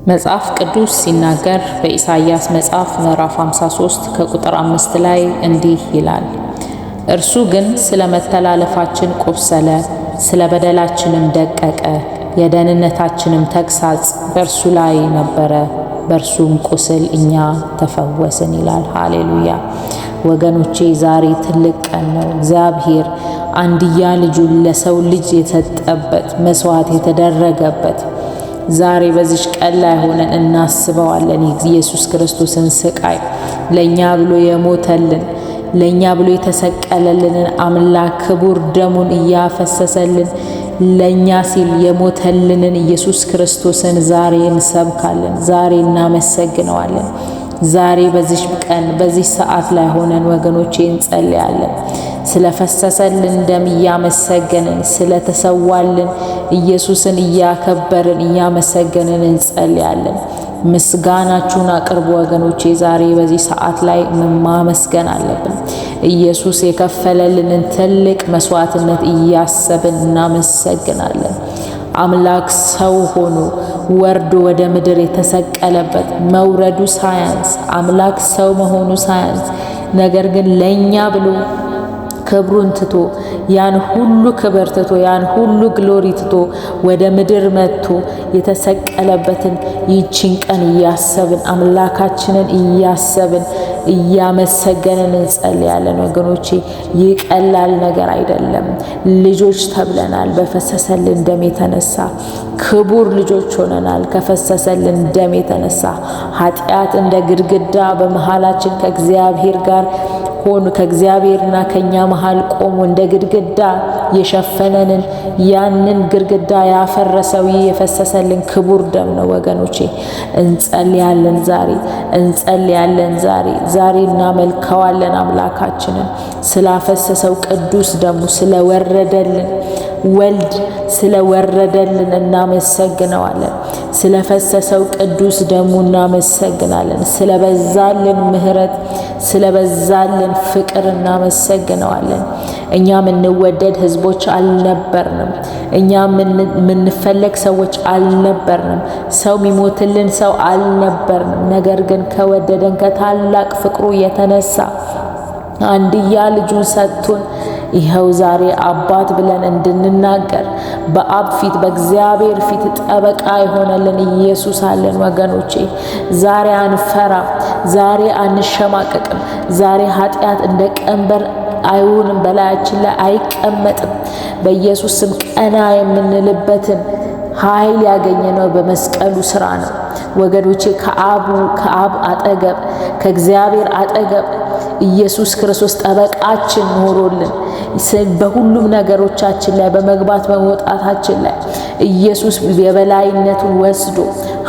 መጽሐፍ ቅዱስ ሲናገር በኢሳይያስ መጽሐፍ ምዕራፍ 53 ከቁጥር 5 ላይ እንዲህ ይላል፣ እርሱ ግን ስለ መተላለፋችን ቆሰለ፣ ስለ በደላችንም ደቀቀ፣ የደህንነታችንም ተግሣጽ በእርሱ ላይ ነበረ፣ በእርሱም ቁስል እኛ ተፈወስን ይላል። ሃሌሉያ ወገኖቼ፣ ዛሬ ትልቅ ቀን ነው። እግዚአብሔር አንድያ ልጁን ለሰው ልጅ የሰጠበት መስዋዕት የተደረገበት ዛሬ በዚህ ቀን ላይ ሆነን እናስበዋለን። ኢየሱስ ክርስቶስን ስቃይ ለኛ ብሎ የሞተልን ለኛ ብሎ የተሰቀለልንን አምላክ ክቡር ደሙን እያፈሰሰልን ለኛ ሲል የሞተልንን ኢየሱስ ክርስቶስን ዛሬ እንሰብካለን፣ ዛሬ እናመሰግነዋለን። ዛሬ በዚህ ቀን በዚህ ሰዓት ላይ ሆነን ወገኖቼ እንጸልያለን። ስለፈሰሰልን ደም እያመሰገንን ስለተሰዋልን ኢየሱስን እያከበርን እያመሰገንን እንጸልያለን። ምስጋናችሁን አቅርቡ ወገኖቼ። ዛሬ በዚህ ሰዓት ላይ ማመስገን አለብን። ኢየሱስ የከፈለልንን ትልቅ መስዋዕትነት እያሰብን እናመሰግናለን። አምላክ ሰው ሆኖ ወርዶ ወደ ምድር የተሰቀለበት መውረዱ ሳያንስ አምላክ ሰው መሆኑ ሳያንስ ነገር ግን ለኛ ብሎ ክብሩን ትቶ ያን ሁሉ ክብር ትቶ ያን ሁሉ ግሎሪ ትቶ ወደ ምድር መጥቶ የተሰቀለበትን ይህችን ቀን እያሰብን አምላካችንን እያሰብን እያመሰገንን እንጸልያለን ወገኖቼ። ይህ ቀላል ነገር አይደለም። ልጆች ተብለናል በፈሰሰልን ደም የተነሳ ክቡር ልጆች ሆነናል ከፈሰሰልን ደም የተነሳ። ኃጢአት እንደ ግድግዳ በመሃላችን ከእግዚአብሔር ጋር ሆኖ ከእግዚአብሔርና ከኛ መሃል ቆሞ እንደ ግድግዳ የሸፈነንን ያንን ግድግዳ ያፈረሰው የፈሰሰልን ክቡር ደም ነው ወገኖቼ። እንጸልያለን ዛሬ እናመልከዋለን አምላካችንን ስላፈሰሰው ቅዱስ ደሙ ስለወረደልን ወልድ ስለወረደልን እናመሰግነዋለን። ስለፈሰሰው ቅዱስ ደሙ እናመሰግናለን። ስለበዛልን ምሕረት ስለበዛልን ፍቅር እናመሰግነዋለን። እኛ የምንወደድ ሕዝቦች አልነበርንም። እኛ የምንፈለግ ሰዎች አልነበርንም። ሰው የሚሞትልን ሰው አልነበርንም። ነገር ግን ከወደደን ከታላቅ ፍቅሩ የተነሳ አንድያ ልጁን ሰጥቶን ይኸው ዛሬ አባት ብለን እንድንናገር በአብ ፊት በእግዚአብሔር ፊት ጠበቃ የሆነልን ኢየሱስ አለን ወገኖቼ። ዛሬ አንፈራም፣ ዛሬ አንሸማቀቅም። ዛሬ ኃጢአት እንደ ቀንበር አይሆንም፣ በላያችን ላይ አይቀመጥም። በኢየሱስ ስም ቀና የምንልበትን ኃይል ያገኘነው በመስቀሉ ስራ ነው ወገኖቼ። ከአብ አጠገብ ከእግዚአብሔር አጠገብ ኢየሱስ ክርስቶስ ጠበቃችን ኖሮልን በሁሉም ነገሮቻችን ላይ በመግባት በመውጣታችን ላይ ኢየሱስ የበላይነቱን ወስዶ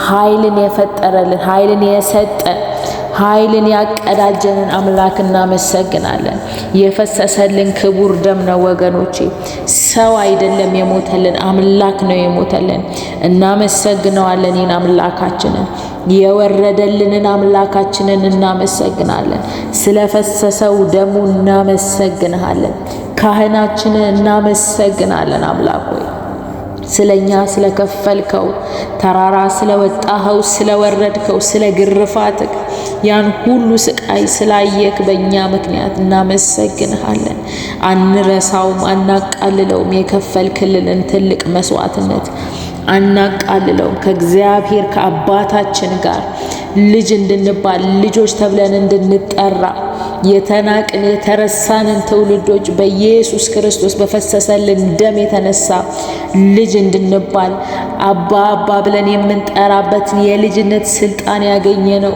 ኃይልን የፈጠረልን ኃይልን የሰጠን ኃይልን ያቀዳጀንን አምላክ እናመሰግናለን። የፈሰሰልን ክቡር ደም ነው ወገኖቼ። ሰው አይደለም የሞተልን፣ አምላክ ነው የሞተልን። እናመሰግነዋለን ይህን አምላካችንን የወረደልንን አምላካችንን እናመሰግናለን። ስለፈሰሰው ደሙ እናመሰግናለን። ካህናችንን እናመሰግናለን። አምላክ ሆይ ስለኛ ስለከፈልከው ተራራ ስለወጣኸው ስለወረድከው ስለ ግርፋትክ ያን ሁሉ ስቃይ ስላየክ በእኛ ምክንያት እናመሰግንሃለን። አንረሳውም፣ አናቃልለውም። የከፈልክልንን ትልቅ መስዋዕትነት አናቃልለውም። ከእግዚአብሔር ከአባታችን ጋር ልጅ እንድንባል ልጆች ተብለን እንድንጠራ የተናቅን የተረሳንን ትውልዶች በኢየሱስ ክርስቶስ በፈሰሰልን ደም የተነሳ ልጅ እንድንባል አባ ብለን የምንጠራበትን የልጅነት ስልጣን ያገኘነው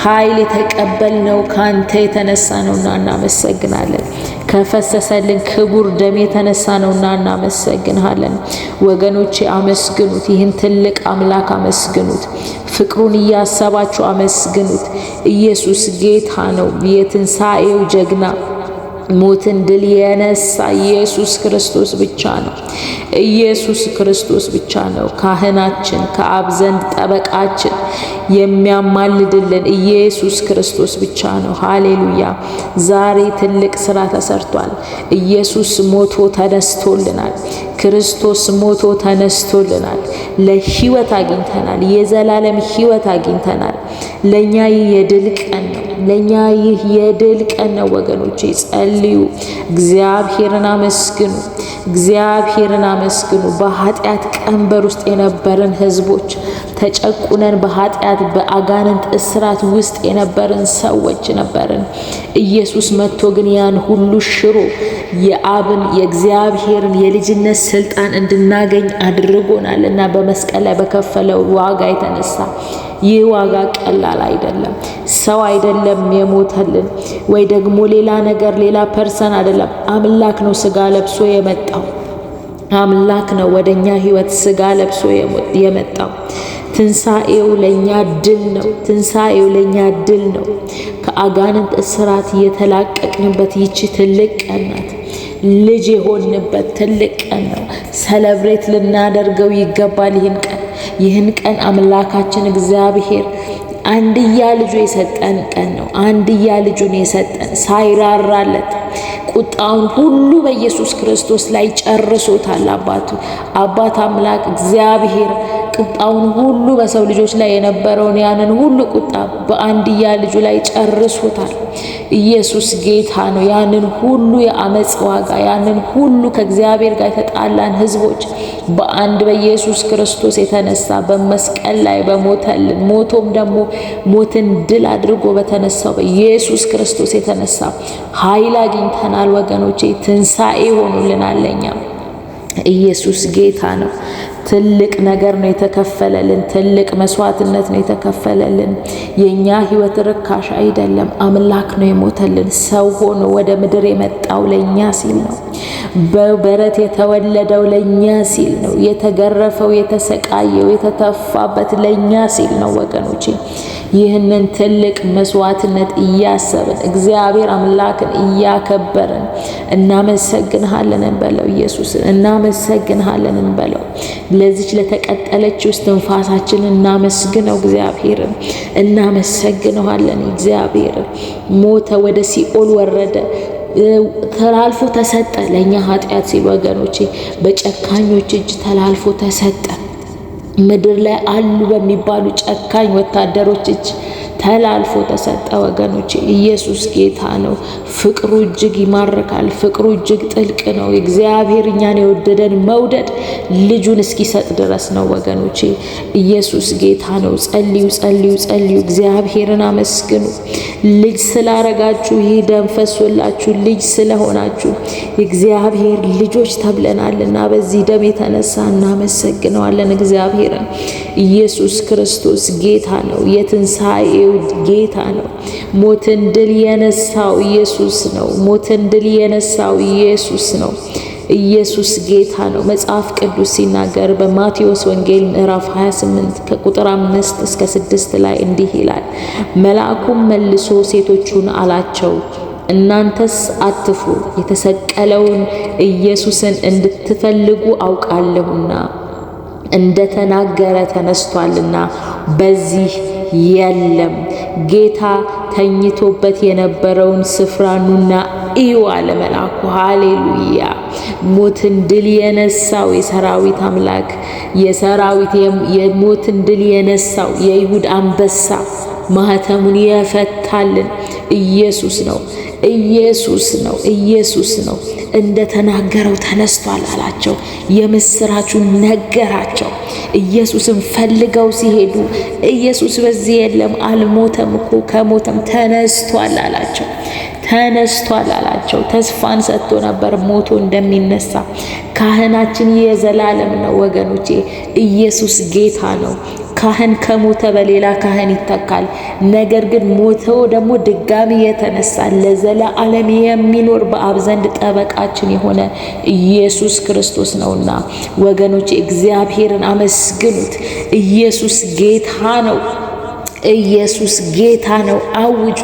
ኃይል የተቀበልነው ካንተ የተነሳ ነውና እናመሰግናለን። ከፈሰሰልን ክቡር ደም የተነሳ ነውና እናመሰግናለን። ወገኖቼ አመስግኑት፣ ይህን ትልቅ አምላክ አመስግኑት። ፍቅሩን እያሰባችሁ አመስግኑት። ኢየሱስ ጌታ ነው፣ የትንሣኤው ጀግና ሞትን ድል የነሳ ኢየሱስ ክርስቶስ ብቻ ነው። ኢየሱስ ክርስቶስ ብቻ ነው ካህናችን፣ ከአብ ዘንድ ጠበቃችን፣ የሚያማልድልን ኢየሱስ ክርስቶስ ብቻ ነው። ሃሌሉያ! ዛሬ ትልቅ ስራ ተሰርቷል። ኢየሱስ ሞቶ ተነስቶልናል። ክርስቶስ ሞቶ ተነስቶልናል። ለህይወት አግኝተናል። የዘላለም ህይወት አግኝተናል። ለኛ ይህ የድል ቀን ነው። ለኛ ይህ የድል ቀን ነው ወገኖቼ። ጸልዩ፣ እግዚአብሔርን አመስግኑ፣ እግዚአብሔርን አመስግኑ። በኃጢአት ቀንበር ውስጥ የነበርን ህዝቦች፣ ተጨቁነን በኃጢአት በአጋንንት እስራት ውስጥ የነበርን ሰዎች ነበርን። ኢየሱስ መጥቶ ግን ያን ሁሉ ሽሮ የአብን የእግዚአብሔርን የልጅነት ስልጣን እንድናገኝ አድርጎናል እና በመስቀል ላይ በከፈለው ዋጋ የተነሳ ይህ ዋጋ ቀላል አይደለም። ሰው አይደለም የሞተልን፣ ወይ ደግሞ ሌላ ነገር ሌላ ፐርሰን አይደለም። አምላክ ነው ስጋ ለብሶ የመጣው። አምላክ ነው ወደኛ ህይወት ስጋ ለብሶ የመጣው። ትንሳኤው ለኛ ድል ነው። ትንሳኤው ለኛ ድል ነው። ከአጋንንት እስራት የተላቀቅንበት ይቺ ትልቅ ቀን ናት። ልጅ የሆንበት ትልቅ ቀን ነው። ሰለብሬት ልናደርገው ይገባል። ይህን ቀን አምላካችን እግዚአብሔር አንድያ ልጁ የሰጠን ቀን ነው። አንድያ ልጁን የሰጠን ሳይራራለት ቁጣውን ሁሉ በኢየሱስ ክርስቶስ ላይ ጨርሶታል። አባት አምላክ እግዚአብሔር ቁጣውን ሁሉ በሰው ልጆች ላይ የነበረውን ያንን ሁሉ ቁጣ በአንድያ ልጁ ላይ ጨርሶታል። ኢየሱስ ጌታ ነው። ያንን ሁሉ የአመጽ ዋጋ፣ ያንን ሁሉ ከእግዚአብሔር ጋር የተጣላን ህዝቦች በአንድ በኢየሱስ ክርስቶስ የተነሳ በመስቀል ላይ በሞተልን፣ ሞቶም ደግሞ ሞትን ድል አድርጎ በተነሳው በኢየሱስ ክርስቶስ የተነሳ ኃይል አግኝተናል ወገኖቼ። ትንሣኤ ሆኖልናል ለኛ። ኢየሱስ ጌታ ነው። ትልቅ ነገር ነው የተከፈለልን። ትልቅ መስዋዕትነት ነው የተከፈለልን። የኛ ህይወት ርካሽ አይደለም። አምላክ ነው የሞተልን። ሰው ሆኖ ወደ ምድር የመጣው ለኛ ሲል ነው። በበረት የተወለደው ለኛ ሲል ነው። የተገረፈው፣ የተሰቃየው፣ የተተፋበት ለኛ ሲል ነው ወገኖቼ። ይህንን ትልቅ መስዋዕትነት እያሰብን እግዚአብሔር አምላክን እያከበርን እናመሰግንሃለን እንበለው። ኢየሱስን እናመሰግንሃለን እንበለው። ለዚች ለተቀጠለችው እስትንፋሳችን እናመስግነው። እግዚአብሔርን እናመሰግነዋለን። እግዚአብሔርን ሞተ፣ ወደ ሲኦል ወረደ፣ ተላልፎ ተሰጠ ለኛ ኃጢአት ሲል ወገኖቼ በጨካኞች እጅ ተላልፎ ተሰጠ። ምድር ላይ አሉ በሚባሉ ጨካኝ ወታደሮች እጅ ተላልፎ ተሰጠ ወገኖቼ። ኢየሱስ ጌታ ነው። ፍቅሩ እጅግ ይማርካል። ፍቅሩ እጅግ ጥልቅ ነው። እግዚአብሔር እኛን የወደደን መውደድ ልጁን እስኪሰጥ ድረስ ነው ወገኖቼ። ኢየሱስ ጌታ ነው። ጸልዩ፣ ጸልዩ፣ ጸልዩ። እግዚአብሔርን አመስግኑ። ልጅ ስላረጋችሁ፣ ይህ ደም ፈሶላችሁ ልጅ ስለሆናችሁ የእግዚአብሔር ልጆች ተብለናልና በዚህ ደም የተነሳ እናመሰግነዋለን እግዚአብሔርን። ኢየሱስ ክርስቶስ ጌታ ነው። የትንሣኤው ጌታ ነው። ሞትን ድል የነሳው ኢየሱስ ነው። ሞትን ድል የነሳው ኢየሱስ ነው። ኢየሱስ ጌታ ነው። መጽሐፍ ቅዱስ ሲናገር በማቴዎስ ወንጌል ምዕራፍ 28 ከቁጥር 5 እስከ 6 ላይ እንዲህ ይላል። መልአኩም መልሶ ሴቶቹን አላቸው፣ እናንተስ አትፍሩ፣ የተሰቀለውን ኢየሱስን እንድትፈልጉ አውቃለሁና እንደተናገረ ተነስቷልና በዚህ የለም። ጌታ ተኝቶበት የነበረውን ስፍራ ኑና እዩ አለ መልአኩ። ሃሌሉያ! ሞትን ድል የነሳው የሰራዊት አምላክ የሞትን ድል የነሳው የይሁዳ አንበሳ ማህተሙን የፈታልን ኢየሱስ ነው። ኢየሱስ ነው። ኢየሱስ ነው። እንደተናገረው ተነስቷል አላቸው። የምስራቹን ነገራቸው። ኢየሱስን ፈልገው ሲሄዱ ኢየሱስ በዚህ የለም፣ አልሞተም እኮ ከሞተም ተነስቷል አላቸው። ተነስቷል አላቸው። ተስፋን ሰጥቶ ነበር ሞቶ እንደሚነሳ። ካህናችን የዘላለም ነው ወገኖቼ። ኢየሱስ ጌታ ነው። ካህን ከሞተ በሌላ ካህን ይተካል። ነገር ግን ሞቶ ደግሞ ድጋሚ የተነሳ ለዘላለም የሚኖር በአብ ዘንድ ጠበቃችን የሆነ ኢየሱስ ክርስቶስ ነውና ወገኖቼ እግዚአብሔርን አመስግኑት። ኢየሱስ ጌታ ነው። ኢየሱስ ጌታ ነው። አውጁ!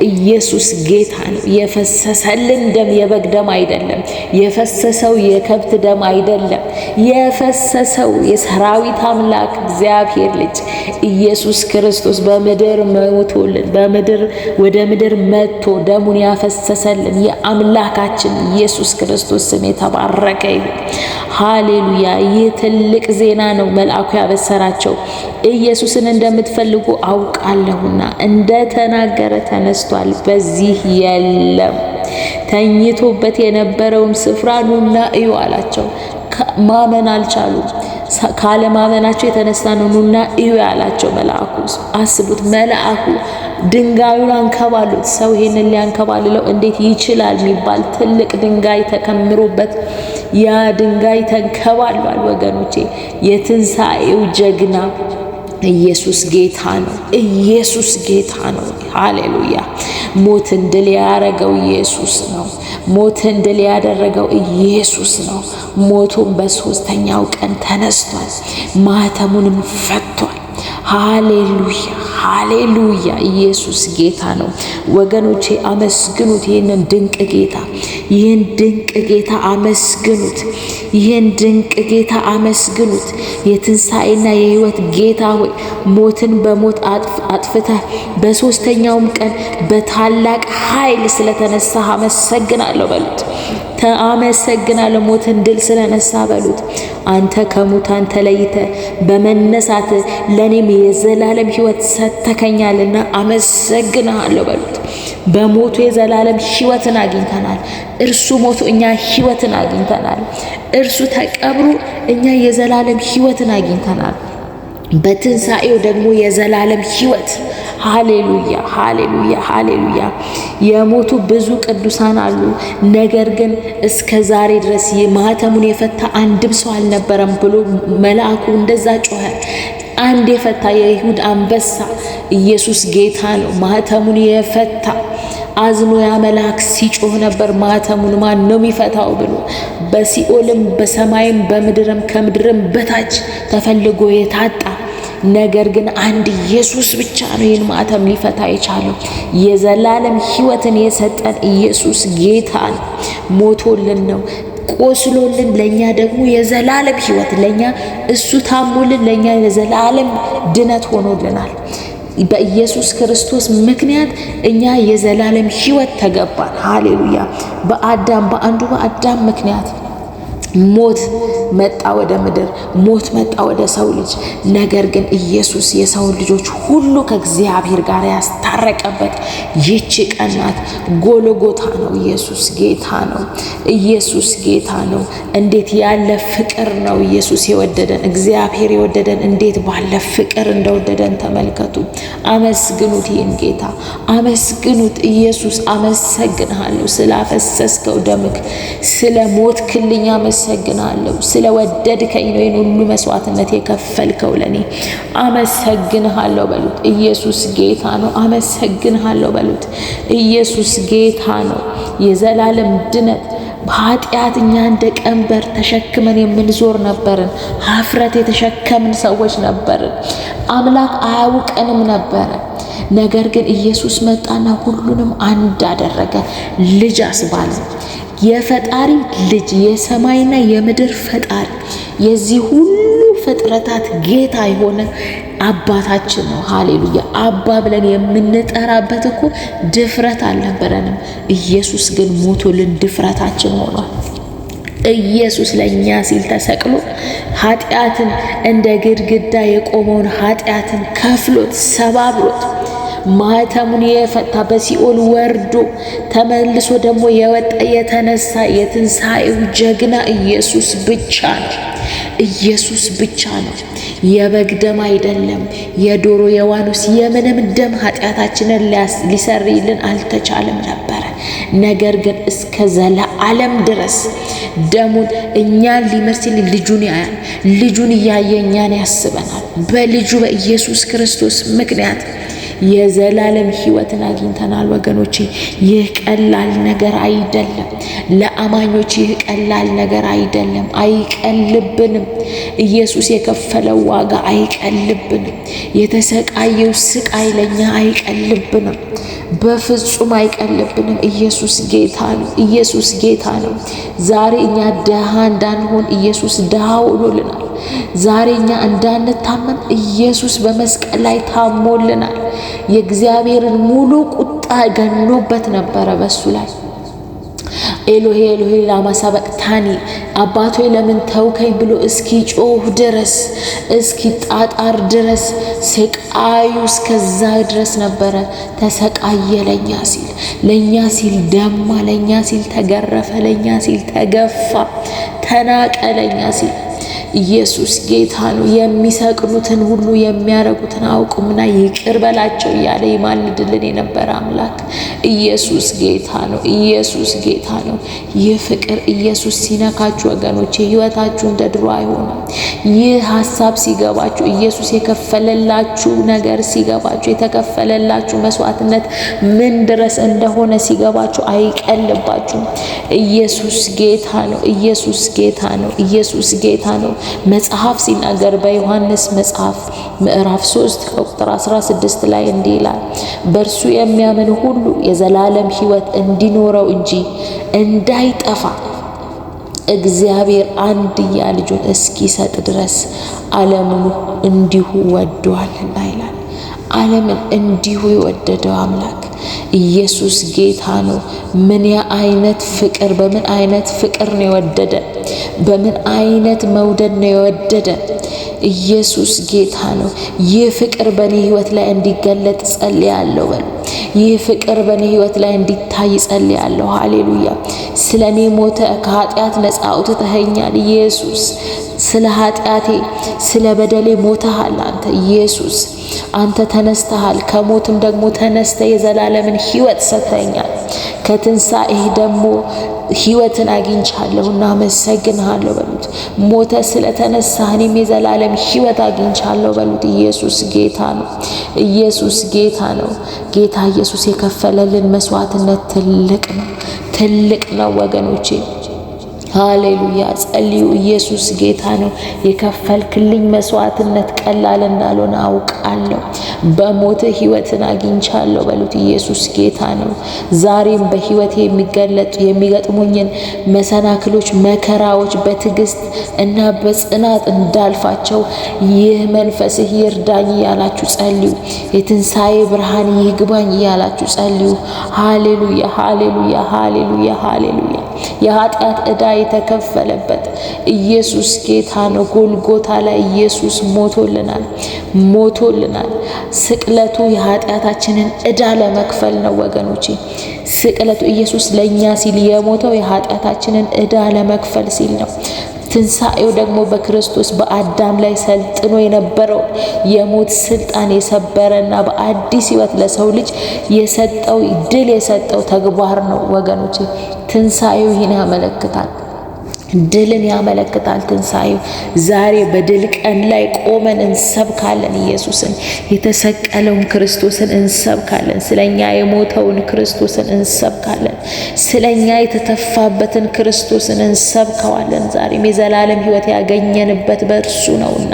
ኢየሱስ ጌታ ነው። የፈሰሰልን ደም የበግ ደም አይደለም። የፈሰሰው የከብት ደም አይደለም። የፈሰሰው የሰራዊት አምላክ እግዚአብሔር ልጅ ኢየሱስ ክርስቶስ በምድር ሞቶልን ወደ ምድር መጥቶ ደሙን ያፈሰሰልን የአምላካችን ኢየሱስ ክርስቶስ ስም የተባረከ ይሁን። ሃሌሉያ! ይህ ትልቅ ዜና ነው። መልአኩ ያበሰራቸው ኢየሱስን እንደምትፈልጉ አውቃለሁና እንደተናገረ ተነስቷል፣ በዚህ የለም። ተኝቶበት የነበረውን ስፍራ ኑና እዩ አላቸው። ማመን አልቻሉም። ካለማመናቸው የተነሳ ነው ኑና እዩ ያላቸው መልአኩ። አስቡት፣ መልአኩ ድንጋዩን አንከባሉት። ሰው ይሄንን ሊያንከባልለው እንዴት ይችላል? የሚባል ትልቅ ድንጋይ ተከምሮበት ያ ድንጋይ ተንከባሏል። ወገኖቼ የትንሣኤው ጀግና ኢየሱስ ጌታ ነው። ኢየሱስ ጌታ ነው። ሃሌሉያ! ሞትን ድል ያደረገው ኢየሱስ ነው። ሞትን ድል ያደረገው ኢየሱስ ነው። ሞቱን በሶስተኛው ቀን ተነስቷል። ማኅተሙንም ፈቷል። ሃሌሉያ! ሃሌሉያ! ኢየሱስ ጌታ ነው። ወገኖቼ አመስግኑት ይህንን ድንቅ ጌታ፣ ይህን ድንቅ ጌታ አመስግኑት። ይህን ድንቅ ጌታ አመስግኑት። የትንሣኤና የሕይወት ጌታ ሆይ ሞትን በሞት አጥፍተህ በሶስተኛውም ቀን በታላቅ ኃይል ስለተነሳህ አመሰግናለሁ በሉት። አመሰግናለሁ ሞትን ድል ስለነሳ በሉት። አንተ ከሙታን ተለይተ በመነሳት ለኔም የዘላለም ሕይወት ሰጥተከኛልና አመሰግናለሁ በሉት። በሞቱ የዘላለም ሕይወትን አግኝተናል። እርሱ ሞቶ እኛ ሕይወትን አግኝተናል። እርሱ ተቀብሮ እኛ የዘላለም ሕይወትን አግኝተናል። በትንሣኤው ደግሞ የዘላለም ሕይወት። ሃሌሉያ! ሃሌሉያ! ሃሌሉያ! የሞቱ ብዙ ቅዱሳን አሉ። ነገር ግን እስከ ዛሬ ድረስ ማኅተሙን የፈታ አንድም ሰው አልነበረም ብሎ መልአኩ እንደዛ ጮኸ። አንድ የፈታ የይሁዳ አንበሳ ኢየሱስ ጌታ ነው። ማኅተሙን የፈታ አዝኖ ያ መልአክ ሲጮህ ነበር፣ ማኅተሙን ማን ነው የሚፈታው ብሎ። በሲኦልም በሰማይም በምድርም ከምድርም በታች ተፈልጎ የታጣ ነገር ግን አንድ ኢየሱስ ብቻ ነው ይህን ማኅተም ሊፈታ የቻለው። የዘላለም ሕይወትን የሰጠን ኢየሱስ ጌታ ነው። ሞቶልን ነው፣ ቆስሎልን፣ ለኛ ደግሞ የዘላለም ሕይወት፣ ለኛ እሱ ታሞልን፣ ለኛ የዘላለም ድነት ሆኖልናል። በኢየሱስ ክርስቶስ ምክንያት እኛ የዘላለም ሕይወት ተገባን። ሃሌሉያ! በአንዱ በአዳም ምክንያት ሞት መጣ ወደ ምድር፣ ሞት መጣ ወደ ሰው ልጅ። ነገር ግን ኢየሱስ የሰው ልጆች ሁሉ ከእግዚአብሔር ጋር ያስታረቀበት ይህች ቀን ናት። ጎልጎታ ነው። ኢየሱስ ጌታ ነው። ኢየሱስ ጌታ ነው። እንዴት ያለ ፍቅር ነው ኢየሱስ የወደደን! እግዚአብሔር የወደደን እንዴት ባለ ፍቅር እንደወደደን ተመልከቱ። አመስግኑት ይህን ጌታ፣ አመስግኑት። ኢየሱስ አመሰግንሃለሁ ስላፈሰስከው ደምክ፣ ስለ ሞት ክልኛ አመሰግናለሁ። ስለወደድከኝ ነው ይህን ሁሉ መስዋዕትነት የከፈልከው ለኔ። አመሰግንሃለሁ በሉት። ኢየሱስ ጌታ ነው። አመሰግንሃለሁ በሉት። ኢየሱስ ጌታ ነው። የዘላለም ድነት በኃጢአት እኛ እንደ ቀንበር ተሸክመን የምንዞር ነበርን። ኀፍረት የተሸከምን ሰዎች ነበርን። አምላክ አያውቀንም ነበረ። ነገር ግን ኢየሱስ መጣና ሁሉንም አንድ አደረገ፣ ልጅ አስባለ። የፈጣሪ ልጅ፣ የሰማይና የምድር ፈጣሪ፣ የዚህ ሁሉ ፍጥረታት ጌታ የሆነ አባታችን ነው። ሃሌሉያ! አባ ብለን የምንጠራበት እኮ ድፍረት አልነበረንም። ኢየሱስ ግን ሞቶልን ድፍረታችን ሆኗል። ኢየሱስ ለኛ ሲል ተሰቅሎ ኃጢአትን እንደ ግድግዳ የቆመውን ኃጢአትን ከፍሎት ሰባብሮት ማኅተሙን የፈታ በሲኦል ወርዶ ተመልሶ ደግሞ የወጣ የተነሳ የትንሣኤው ጀግና ኢየሱስ ብቻ ነው። ኢየሱስ ብቻ ነው። የበግ ደም አይደለም፣ የዶሮ የዋኖስ የምንም ደም ኃጢአታችንን ሊሰርይልን አልተቻለም ነበረ። ነገር ግን እስከ ዘላለም ድረስ ደሙን እኛን ሊመስል ልጁን ያያል። ልጁን እያየ እኛን ያስበናል። በልጁ በኢየሱስ ክርስቶስ ምክንያት የዘላለም ሕይወትን አግኝተናል ወገኖቼ። ይህ ቀላል ነገር አይደለም። ለአማኞች ይህ ቀላል ነገር አይደለም። አይቀልብንም። ኢየሱስ የከፈለው ዋጋ አይቀልብንም። የተሰቃየው ስቃይ ለኛ አይቀልብንም። በፍጹም አይቀልብንም። ኢየሱስ ጌታ ነው። ኢየሱስ ጌታ ነው። ዛሬ እኛ ድሃ እንዳንሆን ኢየሱስ ድሃ ሆኖልናል። ዛሬ እኛ እንዳንታመም ኢየሱስ በመስቀል ላይ ታሞልናል። የእግዚአብሔርን ሙሉ ቁጣ ገኖበት ነበረ በሱ ላይ። ኤሎሄ ኤሎሄ ላማ ሰበቅታኒ፣ አባቶ ለምን ተውከኝ ብሎ እስኪ ጮህ ድረስ እስኪ ጣጣር ድረስ ስቃዩ እስከዛ ድረስ ነበረ። ተሰቃየ ለኛ ሲል፣ ለኛ ሲል ደማ፣ ለኛ ሲል ተገረፈ፣ ለኛ ሲል ተገፋ፣ ተናቀ፣ ለኛ ሲል። ኢየሱስ ጌታ ነው። የሚሰቅሉትን ሁሉ የሚያረጉትን አውቁምና ይቅር በላቸው እያለ ይማልድልን የነበረ አምላክ ኢየሱስ ጌታ ነው። ኢየሱስ ጌታ ነው። ይህ ፍቅር ኢየሱስ ሲነካችሁ ወገኖቼ ሕይወታችሁ እንደ ድሮ አይሆንም። ይህ ሀሳብ ሲገባችሁ፣ ኢየሱስ የከፈለላችሁ ነገር ሲገባችሁ፣ የተከፈለላችሁ መስዋዕትነት ምን ድረስ እንደሆነ ሲገባችሁ አይቀልባችሁም። ኢየሱስ ጌታ ነው። ኢየሱስ ጌታ ነው። ኢየሱስ ጌታ ነው። መጽሐፍ ሲናገር በዮሐንስ መጽሐፍ ምዕራፍ 3 ቁጥር 16 ላይ እንዲህ ይላል፣ በእርሱ የሚያምን ሁሉ የዘላለም ሕይወት እንዲኖረው እንጂ እንዳይጠፋ እግዚአብሔር አንድያ ልጁን እስኪሰጥ ድረስ ዓለሙን እንዲሁ ወዷልና ይላል። ዓለምን እንዲሁ የወደደው አምላክ ኢየሱስ ጌታ ነው። ምን አይነት ፍቅር! በምን አይነት ፍቅር ነው የወደደ! በምን አይነት መውደድ ነው የወደደ! ኢየሱስ ጌታ ነው። ይህ ፍቅር በኔ ሕይወት ላይ እንዲገለጥ ጸልያለሁ። ይህ ፍቅር በኔ ሕይወት ላይ እንዲታይ ጸልያለሁ። ሃሌሉያ። ስለኔ ሞተ፣ ከኃጢአት ነፃ አውጥተኸኛል ኢየሱስ። ስለ ኃጢአቴ ስለ በደሌ ሞተሃል አንተ ኢየሱስ። አንተ ተነስተሃል፣ ከሞትም ደግሞ ተነስተ የዘላለምን ሕይወት ሰጥተኛል። ከትንሣኤህ ደግሞ ሕይወትን አግኝቻለሁና አመሰግንሃለሁ በሉት። ሞተ ስለተነሳህ እኔም የዘላለም ሕይወት አግኝቻለሁ በሉት። ኢየሱስ ጌታ ነው። ኢየሱስ ጌታ ነው። ጌታ ኢየሱስ የከፈለልን መስዋዕትነት ትልቅ ነው፣ ትልቅ ነው ወገኖቼ። ሃሌሉያ። ጸልዩ። ኢየሱስ ጌታ ነው። የከፈልክልኝ መስዋዕትነት ቀላል እንዳልሆነ አውቃለሁ። በሞት ሕይወትን አግኝቻለሁ በሉት። ኢየሱስ ጌታ ነው። ዛሬም በሕይወቴ የሚገጥሙኝን መሰናክሎች፣ መከራዎች በትዕግስት እና በጽናት እንዳልፋቸው ይህ መንፈስህ ይርዳኝ እያላችሁ ጸልዩ። የትንሣኤ ብርሃን ይግባኝ እያላችሁ ጸልዩ። ሃሌሉያ፣ ሃሌሉያ፣ ሃሌሉያ፣ ሃሌሉያ። የኃጢአት ዕዳ የተከፈለበት ኢየሱስ ጌታ ነው። ጎልጎታ ላይ ኢየሱስ ሞቶልናል። ስቅለቱ የኃጢአታችንን ዕዳ ለመክፈል ነው ወገኖቼ። ስቅለቱ ኢየሱስ ለኛ ሲል የሞተው የኃጢአታችንን ዕዳ ለመክፈል ሲል ነው። ትንሣኤው ደግሞ በክርስቶስ በአዳም ላይ ሰልጥኖ የነበረው የሞት ስልጣን የሰበረና በአዲስ ሕይወት ለሰው ልጅ የሰጠው ድል የሰጠው ተግባር ነው ወገኖቼ። ትንሣኤው ይህን ያመለክታል። ድልን ያመለክታል ትንሣኤው። ዛሬ በድል ቀን ላይ ቆመን እንሰብካለን። ኢየሱስን የተሰቀለውን ክርስቶስን እንሰብካለን። ስለኛ የሞተውን ክርስቶስን እንሰብካለን። ስለኛ የተተፋበትን ክርስቶስን እንሰብከዋለን። ዛሬም የዘላለም ሕይወት ያገኘንበት በእርሱ ነውና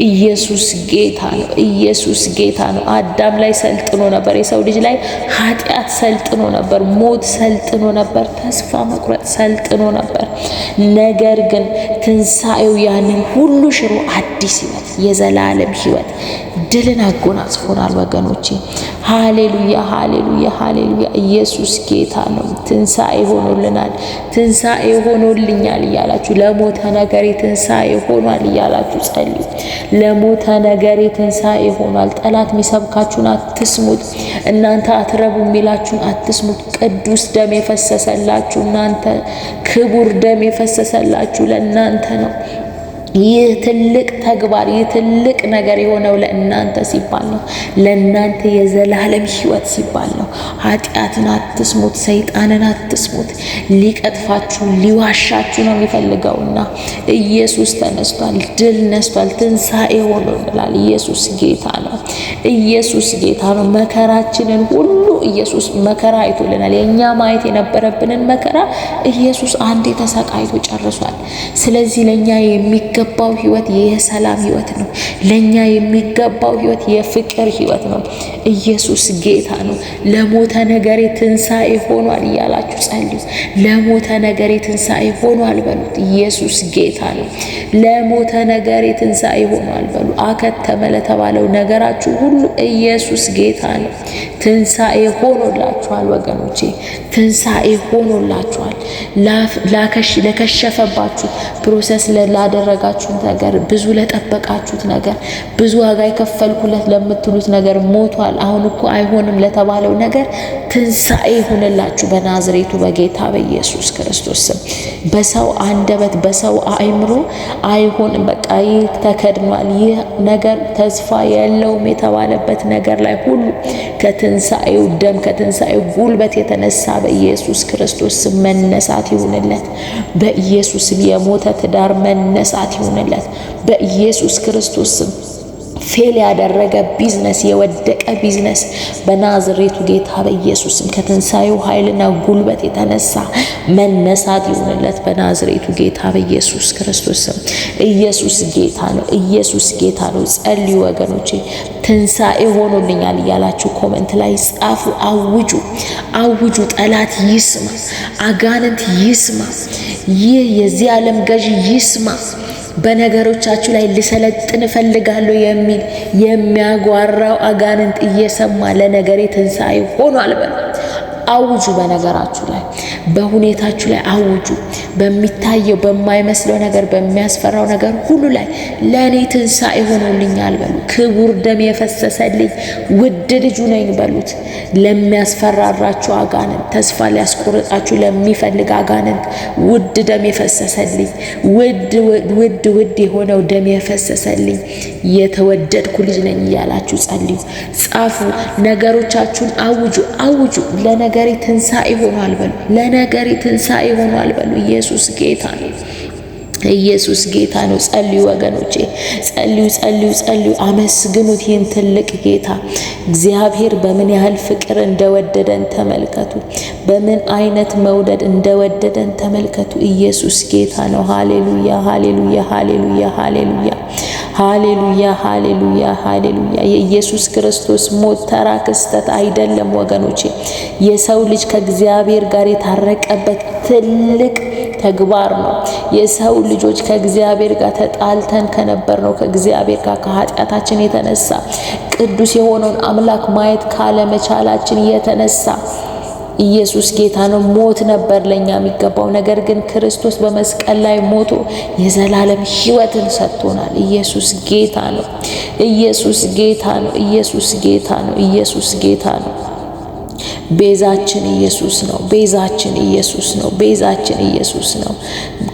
ኢየሱስ ጌታ ነው። ኢየሱስ ጌታ ነው። አዳም ላይ ሰልጥኖ ነበር። የሰው ልጅ ላይ ኃጢአት ሰልጥኖ ነበር። ሞት ሰልጥኖ ነበር። ተስፋ መቁረጥ ሰልጥኖ ነበር። ነገር ግን ትንሣኤው ያንን ሁሉ ሽሮ አዲስ ሕይወት፣ የዘላለም ሕይወት ድልን አጎናጽፎናል ወገኖቼ። ሃሌሉያ፣ ሃሌሉያ፣ ሃሌሉያ። ኢየሱስ ጌታ ነው። ትንሣኤ ሆኖልናል። ትንሣኤ ሆኖልኛል እያላችሁ ለሞተ ነገሬ ትንሣኤ ሆኗል እያላችሁ ጸልዩ። ለሞተ ነገሬ ትንሣኤ ሆኗል። ጠላት የሚሰብካችሁን አትስሙት። እናንተ አትረቡ የሚላችሁን አትስሙት። ቅዱስ ደም የፈሰሰላችሁ እናንተ፣ ክቡር ደም የፈሰሰላችሁ ለእናንተ ነው። ይህ ትልቅ ተግባር ይህ ትልቅ ነገር የሆነው ለእናንተ ሲባል ነው። ለእናንተ የዘላለም ሕይወት ሲባል ነው። ኃጢአትን አትስሙት፣ ሰይጣንን አትስሙት። ሊቀጥፋችሁ ሊዋሻችሁ ነው የሚፈልገውና ኢየሱስ ተነስቷል፣ ድል ነስቷል፣ ትንሣኤ ሆኖልናል። ኢየሱስ ጌታ ነው። ኢየሱስ ጌታ ነው። መከራችንን ሁሉ ኢየሱስ መከራ አይቶልናል። የእኛ ማየት የነበረብንን መከራ ኢየሱስ አንዴ ተሰቃይቶ ጨርሷል። ስለዚህ ለእኛ የሚገባው ሕይወት የሰላም ሕይወት ነው። ለእኛ የሚገባው ሕይወት የፍቅር ሕይወት ነው። ኢየሱስ ጌታ ነው። ለሞተ ነገሬ ትንሣኤ ሆኗል እያላችሁ ጸልዩ። ለሞተ ነገሬ ትንሣኤ ሆኗል በሉት። ኢየሱስ ጌታ ነው። ለሞተ ነገሬ ትንሣኤ ሆኗል በሉ። አከተመ ለተባለው ነገራችሁ ሁሉ ኢየሱስ ጌታ ነው። ትንሣኤ ሆኖላችኋል ወገኖቼ፣ ትንሣኤ ሆኖላችኋል። ለከሸፈባችሁ ፕሮሰስ ላደረጋችሁት ነገር፣ ብዙ ለጠበቃችሁት ነገር፣ ብዙ ዋጋ የከፈልኩለት ለምትሉት ነገር ሞቷል። አሁን እኮ አይሆንም ለተባለው ነገር ትንሣኤ ሆነላችሁ በናዝሬቱ በጌታ በኢየሱስ ክርስቶስ ስም። በሰው አንደበት በሰው አእምሮ አይሆንም፣ በቃ ይህ ተከድኗል፣ ይህ ነገር ተስፋ የለውም የተባለበት ነገር ላይ ሁሉ ከትንሣኤው ደም ከትንሣኤው ጉልበት የተነሳ በኢየሱስ ክርስቶስ ስም መነሳት ይሁንለት። በኢየሱስ ስም የሞተ ትዳር መነሳት ይሁንለት። በኢየሱስ ክርስቶስ ስም ፌል ያደረገ ቢዝነስ የወደቀ ቢዝነስ በናዝሬቱ ጌታ በኢየሱስም ከትንሣኤው ኃይልና ጉልበት የተነሳ መነሳት ይሁንለት በናዝሬቱ ጌታ በኢየሱስ ክርስቶስ ስም። ኢየሱስ ጌታ ነው። ኢየሱስ ጌታ ነው። ጸልዩ ወገኖቼ። ትንሣኤ ሆኖልኛል እያላችሁ ኮመንት ላይ ጻፉ። አውጁ፣ አውጁ። ጠላት ይስማ፣ አጋንንት ይስማ፣ ይህ የዚህ ዓለም ገዢ ይስማ። በነገሮቻችሁ ላይ ልሰለጥን እፈልጋለሁ የሚል የሚያጓራው አጋንንት እየሰማ ለነገሬ ትንሣኤ ሆኗል በሉ። አውጁ። በነገራችሁ ላይ በሁኔታችሁ ላይ አውጁ። በሚታየው በማይመስለው ነገር በሚያስፈራው ነገር ሁሉ ላይ ለእኔ ትንሣኤ ሆኖልኛል በሉ። ክቡር ደም የፈሰሰልኝ ውድ ልጁ ነኝ በሉት። ለሚያስፈራራችሁ አጋንንት፣ ተስፋ ሊያስቆርጣችሁ ለሚፈልግ አጋንንት ውድ ደም የፈሰሰልኝ ውድ የሆነው ደም የፈሰሰልኝ የተወደድኩ ልጅ ነኝ እያላችሁ ጸልዩ፣ ጻፉ። ነገሮቻችሁን አውጁ፣ አውጁ። ለነገሬ ትንሣኤ ሆኗል በሉ። ለነገሬ ትንሣኤ ሆኗል በሉ። ኢየሱስ ጌታ ነው። ኢየሱስ ጌታ ነው። ጸልዩ ወገኖቼ፣ ጸልዩ፣ ጸልዩ፣ ጸልዩ። አመስግኑት ይህን ትልቅ ጌታ። እግዚአብሔር በምን ያህል ፍቅር እንደወደደን ተመልከቱ። በምን አይነት መውደድ እንደወደደን ተመልከቱ። ኢየሱስ ጌታ ነው። ሃሌሉያ፣ ሃሌሉያ፣ ሃሌሉያ፣ ሃሌሉያ፣ ሃሌሉያ፣ ሃሌሉያ፣ ሃሌሉያ። የኢየሱስ ክርስቶስ ሞት ተራ ክስተት አይደለም ወገኖቼ። የሰው ልጅ ከእግዚአብሔር ጋር የታረቀበት ትልቅ ተግባር ነው። የሰው ልጆች ከእግዚአብሔር ጋር ተጣልተን ከነበር ነው ከእግዚአብሔር ጋር ከኃጢአታችን የተነሳ ቅዱስ የሆነውን አምላክ ማየት ካለመቻላችን የተነሳ ኢየሱስ ጌታ ነው። ሞት ነበር ለኛ የሚገባው፣ ነገር ግን ክርስቶስ በመስቀል ላይ ሞቶ የዘላለም ሕይወትን ሰጥቶናል። ኢየሱስ ጌታ ነው። ኢየሱስ ጌታ ነው። ኢየሱስ ጌታ ነው። ኢየሱስ ጌታ ነው። ቤዛችን ኢየሱስ ነው። ቤዛችን ኢየሱስ ነው። ቤዛችን ኢየሱስ ነው።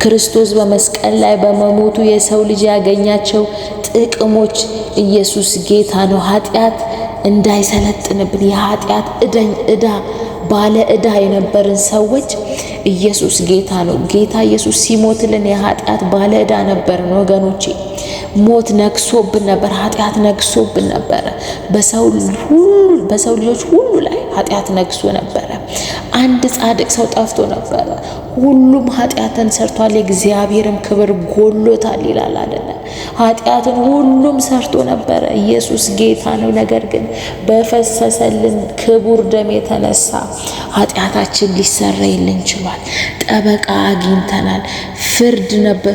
ክርስቶስ በመስቀል ላይ በመሞቱ የሰው ልጅ ያገኛቸው ጥቅሞች ኢየሱስ ጌታ ነው። ኃጢአት እንዳይሰለጥንብን የኃጢአት ዕዳ ባለ ዕዳ የነበርን ሰዎች ኢየሱስ ጌታ ነው። ጌታ ኢየሱስ ሲሞትልን የኃጢአት ባለ ዕዳ ነበርን ወገኖቼ። ሞት ነግሶብን ነበር። ኃጢአት ነግሶብን ነበረ። በሰው ልጆች ሁሉ ላይ ኃጢአት ነግሶ ነበረ። አንድ ጻድቅ ሰው ጠፍቶ ነበረ። ሁሉም ኃጢአትን ሰርቷል፣ የእግዚአብሔርም ክብር ጎሎታል ይላል አይደለ? ኃጢአትን ሁሉም ሰርቶ ነበረ። ኢየሱስ ጌታ ነው። ነገር ግን በፈሰሰልን ክቡር ደም የተነሳ ኃጢአታችን ሊሰረይልን ችሏል። ጠበቃ አግኝተናል።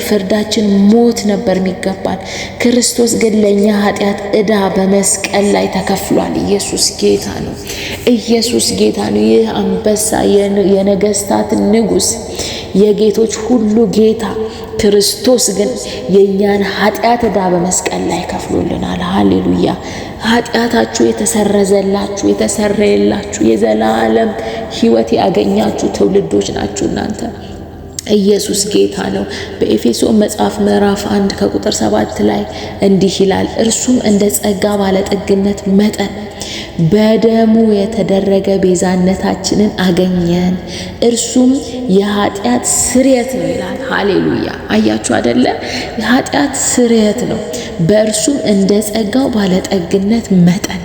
ፍርዳችን ሞት ነበር የሚገባል። ክርስቶስ ግን ለኛ ኃጢአት ዕዳ በመስቀል ላይ ተከፍሏል። ኢየሱስ ጌታ ነው። ኢየሱስ ጌታ ነው። ይህ አንበሳ የነገስታት ንጉስ የጌቶች ሁሉ ጌታ ክርስቶስ ግን የኛን ኃጢአት ዕዳ በመስቀል ላይ ከፍሎልናል። ሃሌሉያ። ኃጢአታችሁ የተሰረዘላችሁ የተሰረየላችሁ የዘላለም ሕይወት ያገኛችሁ ትውልዶች ናችሁ እናንተ። ኢየሱስ ጌታ ነው። በኤፌሶን መጽሐፍ ምዕራፍ 1 ከቁጥር 7 ላይ እንዲህ ይላል፣ እርሱም እንደ ጸጋ ባለጠግነት መጠን በደሙ የተደረገ ቤዛነታችንን አገኘን፣ እርሱም የኃጢአት ስርየት ነው ይላል። ሃሌሉያ! አያችሁ አይደለ? የኃጢአት ስርየት ነው። በእርሱም እንደ ጸጋው ባለጠግነት መጠን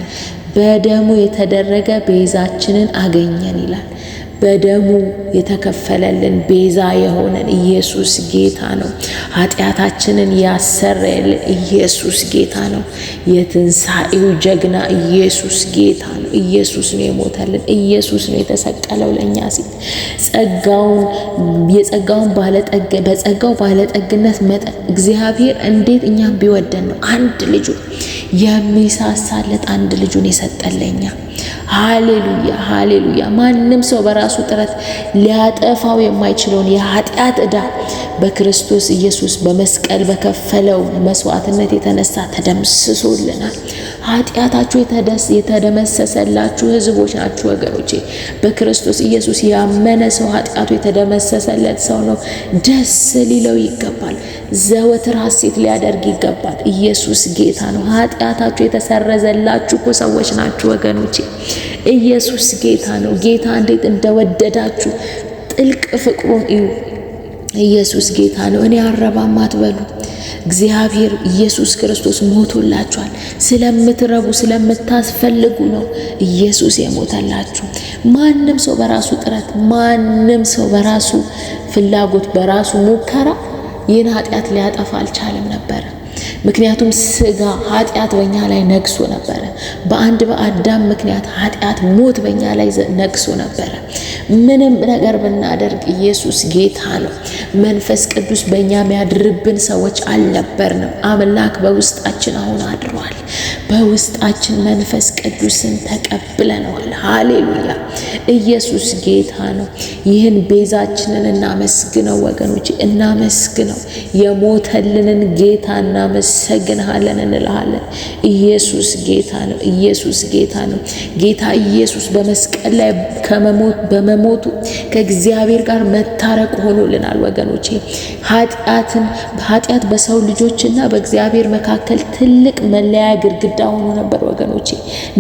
በደሙ የተደረገ ቤዛችንን አገኘን ይላል። በደሙ የተከፈለልን ቤዛ የሆነን ኢየሱስ ጌታ ነው። ኃጢአታችንን ያሰረየልን ኢየሱስ ጌታ ነው። የትንሣኤው ጀግና ኢየሱስ ጌታ ነው። ኢየሱስ ነው የሞተልን። ኢየሱስ ነው የተሰቀለው ለእኛ ሲል በጸጋው ባለጠግነት መጠን እግዚአብሔር እንዴት እኛም ቢወደን ነው አንድ ልጁን የሚሳሳለት አንድ ልጁን የሰጠን ለእኛ። ሃሌሉያ ሃሌሉያ! ማንም ሰው በራሱ ጥረት ሊያጠፋው የማይችለውን የኃጢአት ዕዳ በክርስቶስ ኢየሱስ በመስቀል በከፈለው መስዋዕትነት የተነሳ ተደምስሶልናል። ኃጢአታችሁ የተደመሰሰላችሁ ሕዝቦች ናችሁ ወገኖቼ። በክርስቶስ ኢየሱስ ያመነ ሰው ኃጢአቱ የተደመሰሰለት ሰው ነው። ደስ ሊለው ይገባል። ዘወትር ሐሴት ሊያደርግ ይገባል። ኢየሱስ ጌታ ነው። ኃጢአታችሁ የተሰረዘላችሁ እኮ ሰዎች ናችሁ ወገኖቼ። ኢየሱስ ጌታ ነው። ጌታ እንዴት እንደወደዳችሁ ጥልቅ ፍቅሩን እዩ። ኢየሱስ ጌታ ነው። እኔ አረባም አትበሉ። እግዚአብሔር ኢየሱስ ክርስቶስ ሞቶላችኋል። ስለምትረቡ ስለምታስፈልጉ ነው ኢየሱስ የሞተላችሁ። ማንም ሰው በራሱ ጥረት፣ ማንም ሰው በራሱ ፍላጎት፣ በራሱ ሙከራ ይህን ኃጢአት ሊያጠፋ አልቻለም ነበረ። ምክንያቱም ስጋ ኃጢአት በእኛ ላይ ነግሶ ነበረ። በአንድ በአዳም ምክንያት ኃጢአት ሞት በእኛ ላይ ነግሶ ነበረ። ምንም ነገር ብናደርግ ኢየሱስ ጌታ ነው። መንፈስ ቅዱስ በእኛ የሚያድርብን ሰዎች አልነበርንም። አምላክ በውስጣችን አሁን አድሯል። በውስጣችን መንፈስ ቅዱስን ተቀብለነዋል። ሃሌሉያ! ኢየሱስ ጌታ ነው። ይህን ቤዛችንን እናመስግነው ወገኖች፣ እናመስግነው። የሞተልንን ጌታ እናመሰግንሃለን እንልሃለን። ኢየሱስ ጌታ ነው። ኢየሱስ ጌታ ነው። ጌታ ኢየሱስ በመስቀል ላይ በመሞቱ ከእግዚአብሔር ጋር መታረቅ ሆኖልናል ወገኖቼ። ኃጢአት በሰው ልጆችና በእግዚአብሔር መካከል ትልቅ መለያ ግድግዳ ሆኖ ነበር ወገኖቼ።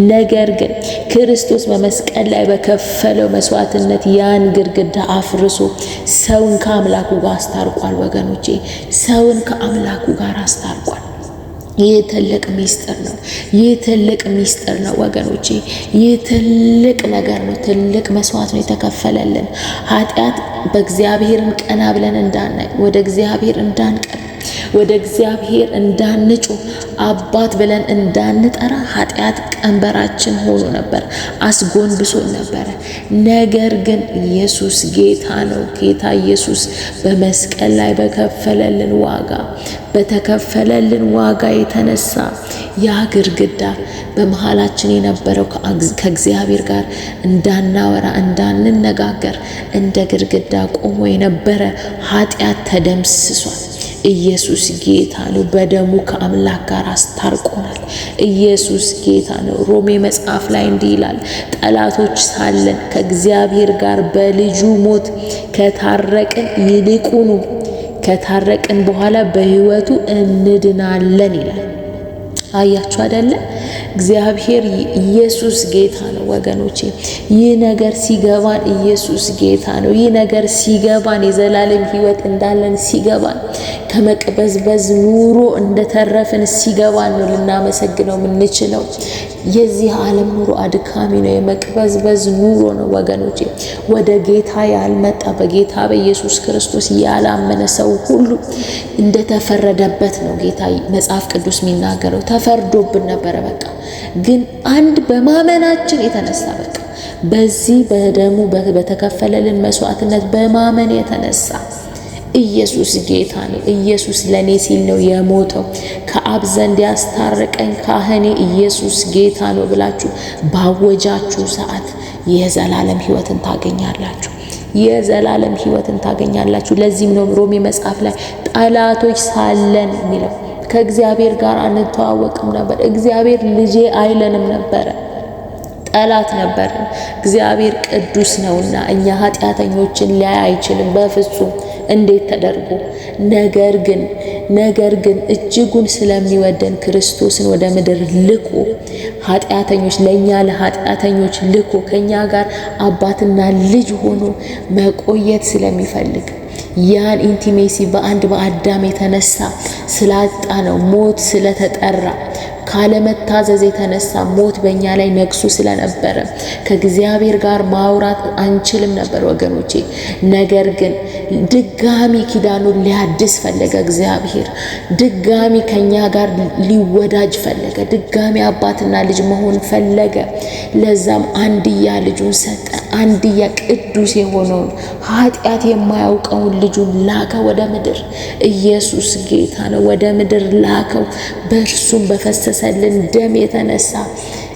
ነገር ግን ክርስቶስ በመስቀል ላይ በከፈለው መስዋዕትነት ያን ግድግዳ አፍርሶ ሰውን ከአምላኩ ጋር አስታርቋል ወገኖቼ። ሰውን ከአምላኩ ጋር አስታርቋል። ይህ ትልቅ ሚስጥር ነው። ይህ ትልቅ ሚስጥር ነው ወገኖቼ። ይህ ትልቅ ነገር ነው። ትልቅ መስዋዕት ነው የተከፈለልን። ኃጢአት በእግዚአብሔርን ቀና ብለን እንዳናይ፣ ወደ እግዚአብሔር እንዳንቀርብ፣ ወደ እግዚአብሔር እንዳንጩ፣ አባት ብለን እንዳንጠራ ኃጢአት ቀንበራችን ሆኖ ነበር፣ አስጎንብሶን ነበረ። ነገር ግን ኢየሱስ ጌታ ነው። ጌታ ኢየሱስ በመስቀል ላይ በተከፈለልን ዋጋ የተነሳ ያ ግድግዳ በመሃላችን የነበረው ከእግዚአብሔር ጋር እንዳናወራ እንዳንነጋገር እንደ ግድግዳ ቆሞ የነበረ ኃጢአት ተደምስሷል። ኢየሱስ ጌታ ነው። በደሙ ከአምላክ ጋር አስታርቆናል። ኢየሱስ ጌታ ነው። ሮሜ መጽሐፍ ላይ እንዲህ ይላል፣ ጠላቶች ሳለን ከእግዚአብሔር ጋር በልጁ ሞት ከታረቅን ይልቁኑ ከታረቅን በኋላ በሕይወቱ እንድናለን ይላል። አያችሁ አይደለ? እግዚአብሔር ኢየሱስ ጌታ ነው ወገኖቼ። ይህ ነገር ሲገባን ኢየሱስ ጌታ ነው። ይህ ነገር ሲገባን የዘላለም ሕይወት እንዳለን ሲገባን ከመቅበዝበዝ ኑሮ እንደተረፍን ሲገባን ነው ልናመሰግነው የምንችለው። የዚህ ዓለም ኑሮ አድካሚ ነው። የመቅበዝበዝ ኑሮ ነው ወገኖቼ። ወደ ጌታ ያልመጣ በጌታ በኢየሱስ ክርስቶስ ያላመነ ሰው ሁሉ እንደተፈረደበት ነው ጌታ መጽሐፍ ቅዱስ የሚናገረው። ተፈርዶብን ነበረ በቃ። ግን አንድ በማመናችን የተነሳ በቃ በዚህ በደሙ በተከፈለልን መስዋዕትነት በማመን የተነሳ ኢየሱስ ጌታ ነው። ኢየሱስ ለኔ ሲል ነው የሞተው። ከአብ ዘንድ ያስታረቀኝ ካህኔ ኢየሱስ ጌታ ነው ብላችሁ ባወጃችሁ ሰዓት የዘላለም ሕይወትን ታገኛላችሁ። የዘላለም ሕይወትን ታገኛላችሁ። ለዚህም ነው ሮሜ መጽሐፍ ላይ ጠላቶች ሳለን የሚለው። ከእግዚአብሔር ጋር አንተዋወቅም ነበር። እግዚአብሔር ልጄ አይለንም ነበረ። ጠላት ነበር። እግዚአብሔር ቅዱስ ነውና እኛ ኃጢአተኞችን ሊያይ አይችልም በፍጹም እንዴት ተደርጎ። ነገር ግን እጅጉን ስለሚወደን ክርስቶስን ወደ ምድር ልኮ ኃጢአተኞች ለኛ ለኃጢአተኞች ልኮ ከኛ ጋር አባትና ልጅ ሆኖ መቆየት ስለሚፈልግ ያን ኢንቲሜሲ በአንድ በአዳም የተነሳ ስላጣ ነው ሞት ስለተጠራ ካለመታዘዝ የተነሳ ሞት በእኛ ላይ ነግሶ ስለነበረ ከእግዚአብሔር ጋር ማውራት አንችልም ነበር ወገኖቼ። ነገር ግን ድጋሚ ኪዳኑን ሊያድስ ፈለገ እግዚአብሔር። ድጋሚ ከኛ ጋር ሊወዳጅ ፈለገ። ድጋሚ አባትና ልጅ መሆን ፈለገ። ለዛም አንድያ ልጁን ሰጠ። አንድያ ቅዱስ የሆነውን ኃጢአት የማያውቀውን ልጁን ላከ ወደ ምድር። ኢየሱስ ጌታ ነው። ወደ ምድር ላከው። በእርሱም በፈሰሰልን ደም የተነሳ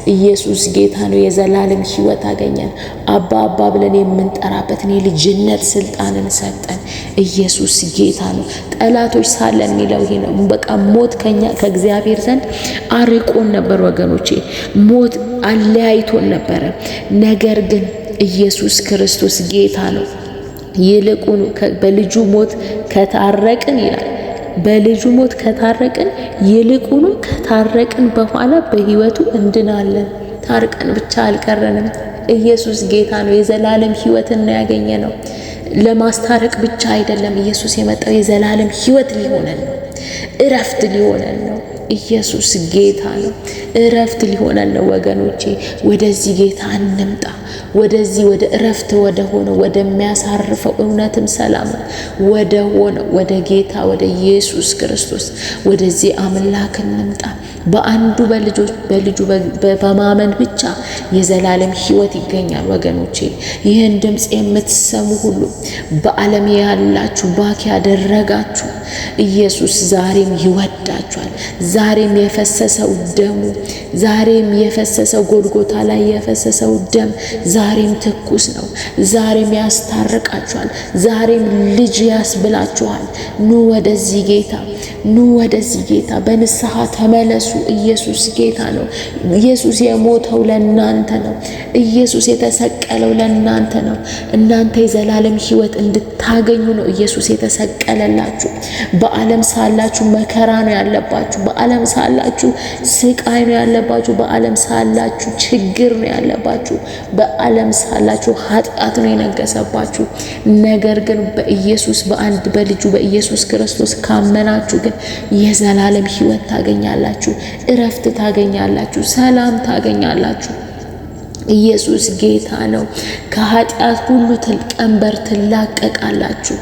ኢየሱስ ጌታ ነው። የዘላለም ሕይወት አገኘን። አባ አባ ብለን የምንጠራበትን የልጅነት ስልጣንን ሰጠን። ኢየሱስ ጌታ ነው። ጠላቶች ሳለን የሚለው ይሄ ነው። በቃ ሞት ከእግዚአብሔር ዘንድ አርቆን ነበር ወገኖቼ። ሞት አለያይቶን ነበረ። ነገር ግን ኢየሱስ ክርስቶስ ጌታ ነው። ይልቁኑ በልጁ ሞት ከታረቅን ይላል። በልጁ ሞት ከታረቅን ይልቁኑ ከታረቅን በኋላ በሕይወቱ እንድናለን። ታርቀን ብቻ አልቀረንም። ኢየሱስ ጌታ ነው። የዘላለም ሕይወትን ነው ያገኘነው። ለማስታረቅ ብቻ አይደለም ኢየሱስ የመጣው፣ የዘላለም ሕይወት ሊሆነን ነው። እረፍት ሊሆነን ነው። ኢየሱስ ጌታ ነው። እረፍት ሊሆነን ነው ወገኖቼ። ወደዚህ ጌታ እንምጣ። ወደዚህ ወደ እረፍት ወደ ሆነ ወደሚያሳርፈው እውነትም ሰላም ወደ ሆነ ወደ ጌታ ወደ ኢየሱስ ክርስቶስ ወደዚህ አምላክ እንምጣ። በአንዱ በልጁ በማመን ብቻ የዘላለም ሕይወት ይገኛል ወገኖቼ። ይህን ድምፅ የምትሰሙ ሁሉ በዓለም ያላችሁ ባክ ያደረጋችሁ ኢየሱስ ዛሬም ይወዳችኋል። ዛሬም የፈሰሰው ደሙ፣ ዛሬም የፈሰሰው ጎልጎታ ላይ የፈሰሰው ደም ዛሬም ትኩስ ነው። ዛሬም ያስታርቃችኋል። ዛሬም ልጅ ያስብላችኋል። ኑ ወደዚህ ጌታ፣ ኑ ወደዚህ ጌታ፣ በንስሐ ተመለሱ። ኢየሱስ ጌታ ነው። ኢየሱስ የሞተው ለእናንተ ነው። ኢየሱስ የተሰቀለው ለእናንተ ነው። እናንተ የዘላለም ሕይወት እንድታገኙ ነው ኢየሱስ የተሰቀለላችሁ። በዓለም ሳላችሁ መከራ ነው ያለባችሁ። በዓለም ሳላችሁ ስቃይ ነው ያለባችሁ። በዓለም ሳላችሁ ችግር ነው ያለባችሁ። በዓለም ሳላችሁ ኃጢአት ነው የነገሰባችሁ። ነገር ግን በኢየሱስ በአንድ በልጁ በኢየሱስ ክርስቶስ ካመናችሁ ግን የዘላለም ሕይወት ታገኛላችሁ። እረፍት ታገኛላችሁ። ሰላም ታገኛላችሁ። ኢየሱስ ጌታ ነው። ከኃጢአት ሁሉ ቀንበር ትላቀቃላችሁ።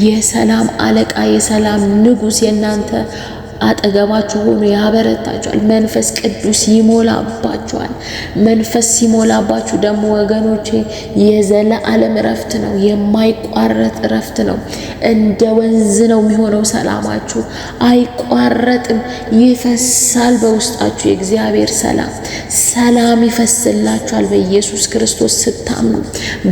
የሰላም አለቃ የሰላም ንጉሥ የእናንተ አጠገባችሁ ሆኖ ያበረታችኋል። መንፈስ ቅዱስ ይሞላባችኋል። መንፈስ ሲሞላባችሁ ደግሞ ወገኖቼ የዘላለም እረፍት ነው። የማይቋረጥ እረፍት ነው። እንደ ወንዝ ነው የሚሆነው ሰላማችሁ። አይቋረጥም፣ ይፈሳል በውስጣችሁ የእግዚአብሔር ሰላም ይፈስላችኋል። በኢየሱስ ክርስቶስ ስታምኑ፣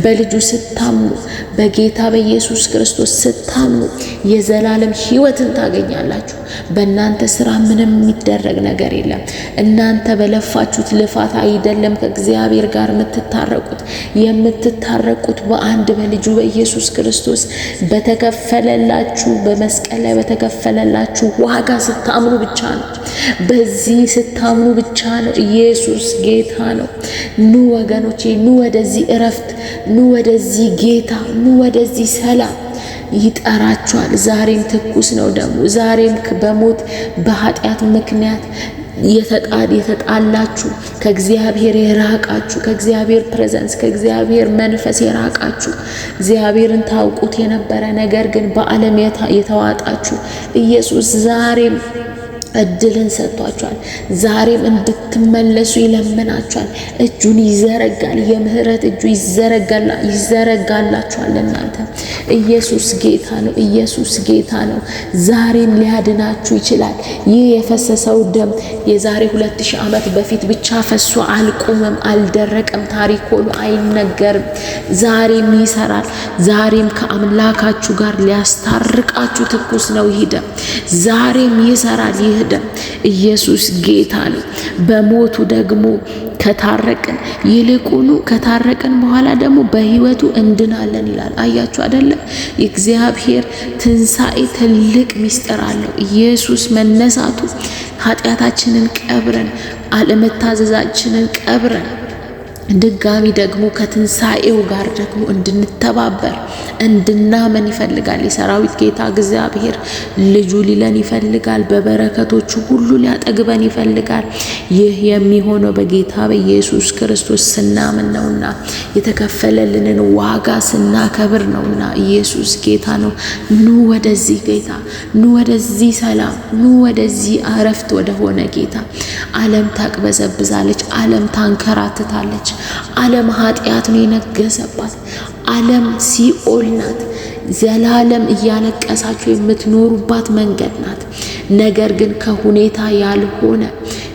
በልጁ ስታምኑ፣ በጌታ በኢየሱስ ክርስቶስ ስታምኑ የዘላለም ሕይወትን ታገኛላችሁ። በእናንተ ስራ ምንም የሚደረግ ነገር የለም። እናንተ በለፋችሁት ልፋት አይደለም ከእግዚአብሔር ጋር የምትታረቁት በአንድ በልጁ በኢየሱስ ክርስቶስ በተከፈለላችሁ በመስቀል ላይ በተከፈለላችሁ ዋጋ ስታምኑ ብቻ ነው። በዚህ ስታምኑ ብቻ ነው። ኢየሱስ ጌታ ነው። ኑ ወገኖቼ፣ ኑ ወደዚህ እረፍት፣ ኑ ወደዚህ ጌታ፣ ኑ ወደዚህ ሰላም ይጠራችኋል። ዛሬም ትኩስ ነው ደሙ። ዛሬም በሞት በኃጢአት ምክንያት የተጣላችሁ ከእግዚአብሔር የራቃችሁ ከእግዚአብሔር ፕሬዘንስ ከእግዚአብሔር መንፈስ የራቃችሁ እግዚአብሔርን ታውቁት የነበረ ነገር ግን በዓለም የተዋጣችሁ ኢየሱስ ዛሬም እድልን ሰጥቷችኋል። ዛሬም እንድትመለሱ ይለምናችኋል። እጁን ይዘረጋል። የምህረት እጁ ይዘረጋላችኋል። እናንተ ኢየሱስ ጌታ ነው። ኢየሱስ ጌታ ነው። ዛሬም ሊያድናችሁ ይችላል። ይህ የፈሰሰው ደም የዛሬ 2000 ዓመት በፊት ብቻ ፈሶ አልቆመም፣ አልደረቀም፣ ታሪክ ሆኖ አይነገርም። ዛሬም ይሰራል። ዛሬም ከአምላካችሁ ጋር ሊያስታርቃችሁ ትኩስ ነው። ይህ ደም ዛሬም ይሰራል። ይህ ደም ኢየሱስ ጌታ ነው። በሞቱ ደግሞ ከታረቅን ይልቁኑ ከታረቅን በኋላ ደግሞ በሕይወቱ እንድናለን ይላል። አያችሁ አይደለ? የእግዚአብሔር ትንሣኤ ትልቅ ምስጢር አለው። ኢየሱስ መነሳቱ ኃጢአታችንን ቀብረን አለመታዘዛችንን ቀብረን ድጋሚ ደግሞ ከትንሣኤው ጋር ደግሞ እንድንተባበር እንድናመን ይፈልጋል። የሰራዊት ጌታ እግዚአብሔር ልጁ ሊለን ይፈልጋል። በበረከቶቹ ሁሉ ሊያጠግበን ይፈልጋል። ይህ የሚሆነው በጌታ በኢየሱስ ክርስቶስ ስናምን ነውና የተከፈለልንን ዋጋ ስናከብር ነውና። ኢየሱስ ጌታ ነው። ኑ ወደዚህ ጌታ፣ ኑ ወደዚህ ሰላም፣ ኑ ወደዚህ አረፍት ወደሆነ ጌታ። ዓለም ታቅበዘብዛለች፣ ዓለም ታንከራትታለች። ዓለም ኃጢአት ነው የነገሰባት። ዓለም ሲኦል ናት። ዘላለም እያለቀሳችሁ የምትኖሩባት መንገድ ናት። ነገር ግን ከሁኔታ ያልሆነ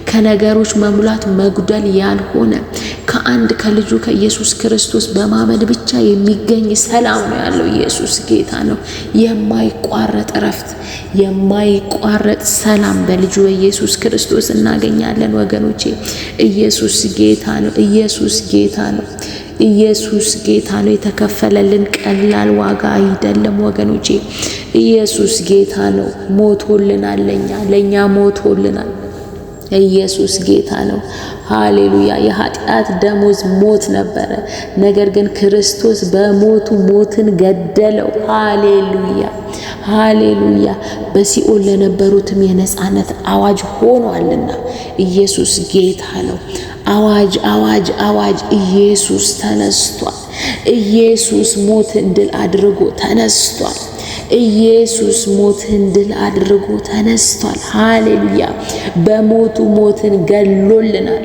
ከነገሮች መሙላት መጉደል ያልሆነ ከአንድ ከልጁ ከኢየሱስ ክርስቶስ በማመን ብቻ የሚገኝ ሰላም ነው ያለው። ኢየሱስ ጌታ ነው። የማይቋረጥ እረፍት፣ የማይቋረጥ ሰላም በልጁ በኢየሱስ ክርስቶስ እናገኛለን ወገኖቼ። ኢየሱስ ጌታ ነው። ኢየሱስ ጌታ ነው። ኢየሱስ ጌታ ነው። የተከፈለልን ቀላል ዋጋ አይደለም ወገኖቼ። ኢየሱስ ጌታ ነው። ሞቶልናል፣ ለኛ ሞቶልናል። ኢየሱስ ጌታ ነው። ሃሌሉያ። የኃጢአት ደሞዝ ሞት ነበረ፣ ነገር ግን ክርስቶስ በሞቱ ሞትን ገደለው። ሃሌሉያ ሃሌሉያ። በሲኦል ለነበሩትም የነጻነት አዋጅ ሆኗልና ኢየሱስ ጌታ ነው። አዋጅ አዋጅ አዋጅ! ኢየሱስ ተነስቷል። ኢየሱስ ሞትን ድል አድርጎ ተነስቷል። ኢየሱስ ሞትን ድል አድርጎ ተነስቷል። ሃሌሉያ። በሞቱ ሞትን ገሎልናል።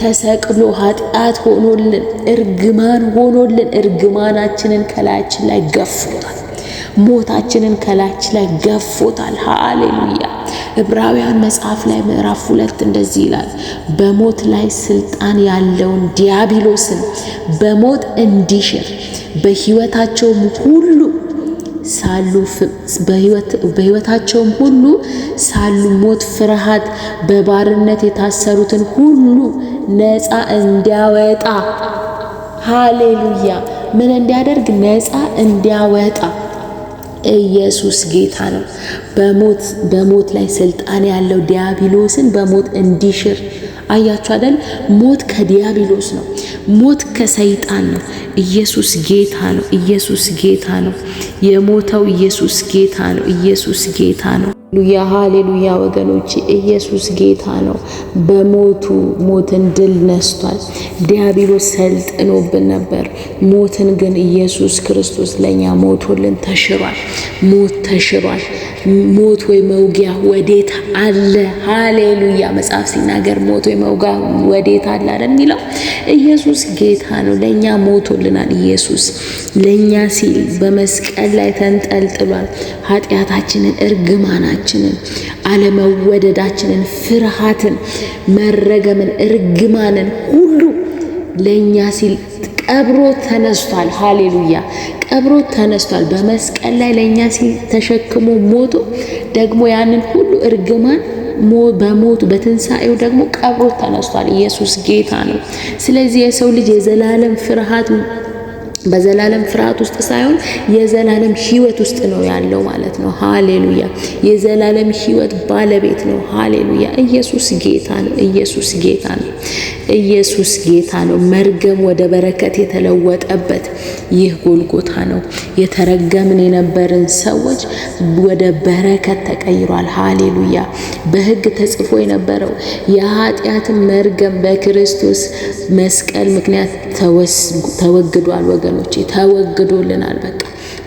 ተሰቅሎ ኃጢአት ሆኖልን እርግማን ሆኖልን እርግማናችንን ከላያችን ላይ ገፎታል። ሞታችንን ከላያችን ላይ ገፎታል። ሃሌሉያ። ዕብራውያን መጽሐፍ ላይ ምዕራፍ 2 እንደዚህ ይላል፣ በሞት ላይ ስልጣን ያለውን ዲያብሎስን በሞት እንዲሽር በሕይወታቸውም ሁሉ ሳሉ ሞት ፍርሃት በባርነት የታሰሩትን ሁሉ ነፃ እንዲያወጣ። ሃሌሉያ። ምን እንዲያደርግ? ነፃ እንዲያወጣ። ኢየሱስ ጌታ ነው። በሞት ላይ ስልጣን ያለው ዲያብሎስን በሞት እንዲሽር። አያችሁ አይደል? ሞት ከዲያብሎስ ነው። ሞት ከሰይጣን ነው። ኢየሱስ ጌታ ነው። ኢየሱስ ጌታ ነው። የሞተው ኢየሱስ ጌታ ነው። ኢየሱስ ጌታ ነው። ሃሌሉያ ሃሌሉያ ወገኖች፣ ኢየሱስ ጌታ ነው። በሞቱ ሞትን ድል ነስቷል። ዲያብሎስ ሰልጥኖብን ነበር። ሞትን ግን ኢየሱስ ክርስቶስ ለኛ ሞቶልን ተሽሯል። ሞት ተሽሯል። ሞት ወይ መውጊያ ወዴት አለ? ሃሌሉያ። መጽሐፍ ሲናገር ሞት ወይ መውጊያ ወዴት አለ አይደል የሚለው? ኢየሱስ ጌታ ነው። ለኛ ሞቶልናል። ኢየሱስ ለኛ ሲል በመስቀል ላይ ተንጠልጥሏል። ኃጢአታችንን፣ እርግማናችንን፣ አለመወደዳችንን፣ ፍርሃትን፣ መረገምን፣ እርግማንን ሁሉ ለኛ ሲል ቀብሮ ተነስቷል። ሃሌሉያ። ቀብሮ ተነስቷል። በመስቀል ላይ ለኛ ሲል ተሸክሞ ሞቶ ደግሞ ያንን ሁሉ እርግማን በሞቱ በትንሣኤው ደግሞ ቀብሮ ተነስቷል። ኢየሱስ ጌታ ነው። ስለዚህ የሰው ልጅ የዘላለም ፍርሃት በዘላለም ፍርሃት ውስጥ ሳይሆን የዘላለም ሕይወት ውስጥ ነው ያለው ማለት ነው። ሃሌሉያ። የዘላለም ሕይወት ባለቤት ነው። ሃሌሉያ። ኢየሱስ ጌታ ነው። ኢየሱስ ጌታ ነው። ኢየሱስ ጌታ ነው። መርገም ወደ በረከት የተለወጠበት ይህ ጎልጎታ ነው። የተረገምን የነበርን ሰዎች ወደ በረከት ተቀይሯል። ሃሌሉያ። በሕግ ተጽፎ የነበረው የኃጢአትን መርገም በክርስቶስ መስቀል ምክንያት ተወግዷል ወገኖቼ፣ ተወግዶልናል። በቃ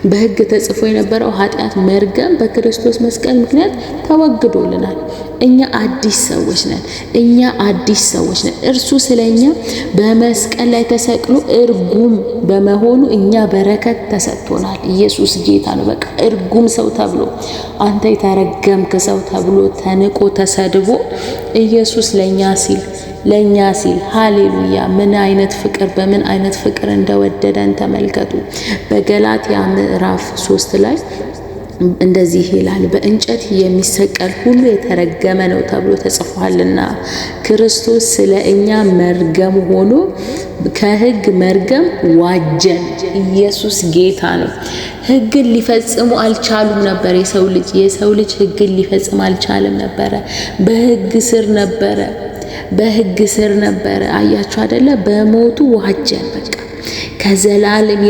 በሕግ ተጽፎ የነበረው ኃጢአት መርገም በክርስቶስ መስቀል ምክንያት ተወግዶልናል። እኛ አዲስ ሰዎች ነን። እኛ አዲስ ሰዎች ነን። እርሱ ስለኛ በመስቀል ላይ ተሰቅሎ እርጉም በመሆኑ እኛ በረከት ተሰጥቶናል። ኢየሱስ ጌታ ነው። በቃ እርጉም ሰው ተብሎ አንተ የተረገምክ ሰው ተብሎ ተንቆ ተሰድቦ ኢየሱስ ለኛ ሲል ሃሌሉያ። ምን አይነት ፍቅር በምን አይነት ፍቅር እንደወደደን ተመልከቱ። በገላትያ ምዕራፍ 3 ላይ እንደዚህ ይላል፣ በእንጨት የሚሰቀል ሁሉ የተረገመ ነው ተብሎ ተጽፏልና ክርስቶስ ስለ እኛ መርገም ሆኖ ከሕግ መርገም ዋጀን። ኢየሱስ ጌታ ነው። ሕግን ሊፈጽሙ አልቻሉም ነበር። የሰው ልጅ ሕግን ሊፈጽም አልቻለም ነበረ። በሕግ ስር ነበረ። አያችሁ አይደለ? በሞቱ ዋጀን። በቃ የዘላለም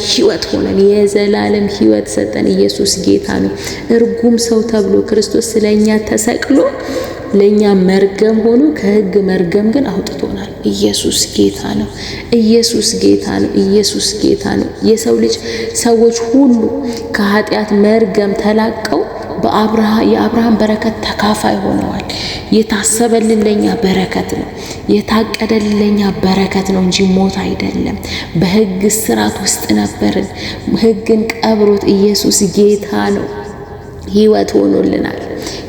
ሕይወት ሆነን የዘላለም ሕይወት ሰጠን። ኢየሱስ ጌታ ነው። እርጉም ሰው ተብሎ ክርስቶስ ስለኛ ተሰቅሎ ለኛ መርገም ሆኖ ከሕግ መርገም ግን አውጥቶናል። ኢየሱስ ጌታ ነው። ኢየሱስ ጌታ ነው። ኢየሱስ ጌታ ነው። ሰዎች ሁሉ ከኃጢአት መርገም ተላቀው የአብርሃም በረከት ተካፋይ ሆነዋል። የታሰበልን ለኛ በረከት ነው። የታቀደልን ለኛ በረከት ነው እንጂ ሞት አይደለም። በሕግ ስርዓት ውስጥ ነበርን። ሕግን ቀብሮት ኢየሱስ ጌታ ነው።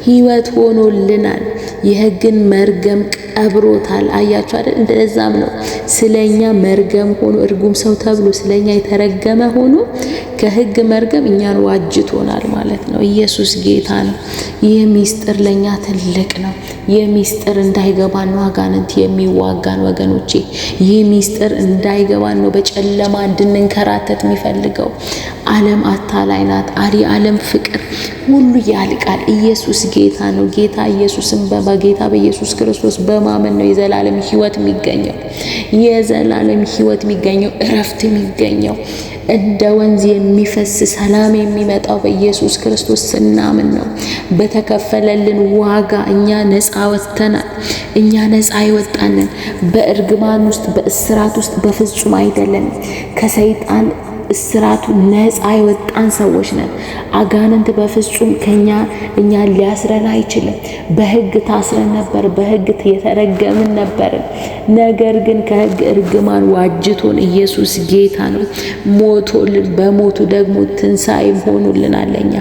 ሕይወት ሆኖልናል። የሕግን መርገም ቀብሮታል። አያችሁ አይደል? እንደዛም ነው ስለኛ መርገም ሆኖ እርጉም ሰው ተብሎ ስለኛ የተረገመ ሆኖ ከሕግ መርገም እኛን ዋጅቶናል ማለት ነው። ኢየሱስ ጌታ ነው። ይህ ሚስጥር ለኛ ትልቅ ነው። ይህ ሚስጥር እንዳይገባን ነው አጋንንት የሚዋጋን ወገኖቼ። ይህ ሚስጥር እንዳይገባን ነው በጨለማ እንድንከራተት የሚፈልገው። ዓለም አታላይ ናት። ዓለም ፍቅር ሁሉ ያልቃል። ኢየሱስ ጌታ ነው። ጌታ ኢየሱስን በጌታ በኢየሱስ ክርስቶስ በማመን ነው የዘላለም ሕይወት የሚገኘው። እረፍት የሚገኘው እንደ ወንዝ የሚፈስ ሰላም የሚመጣው በኢየሱስ ክርስቶስ ስናምን ነው። በተከፈለልን ዋጋ እኛ ነፃ ወጥተናል። እኛ ነፃ ይወጣንን። በእርግማን ውስጥ በእስራት ውስጥ በፍጹም አይደለንም። ከሰይጣን እስራቱ ነፃ የወጣን ሰዎች ነን። አጋንንት በፍጹም እኛ ሊያስረን አይችልም። በሕግ ታስረን ነበር። በሕግ የተረገምን ነበርን። ነገር ግን ከሕግ እርግማን ዋጅቶን ኢየሱስ ጌታ ነው። በሞቱ ደግሞ ትንሣኤ ሆኖልናል። ለኛ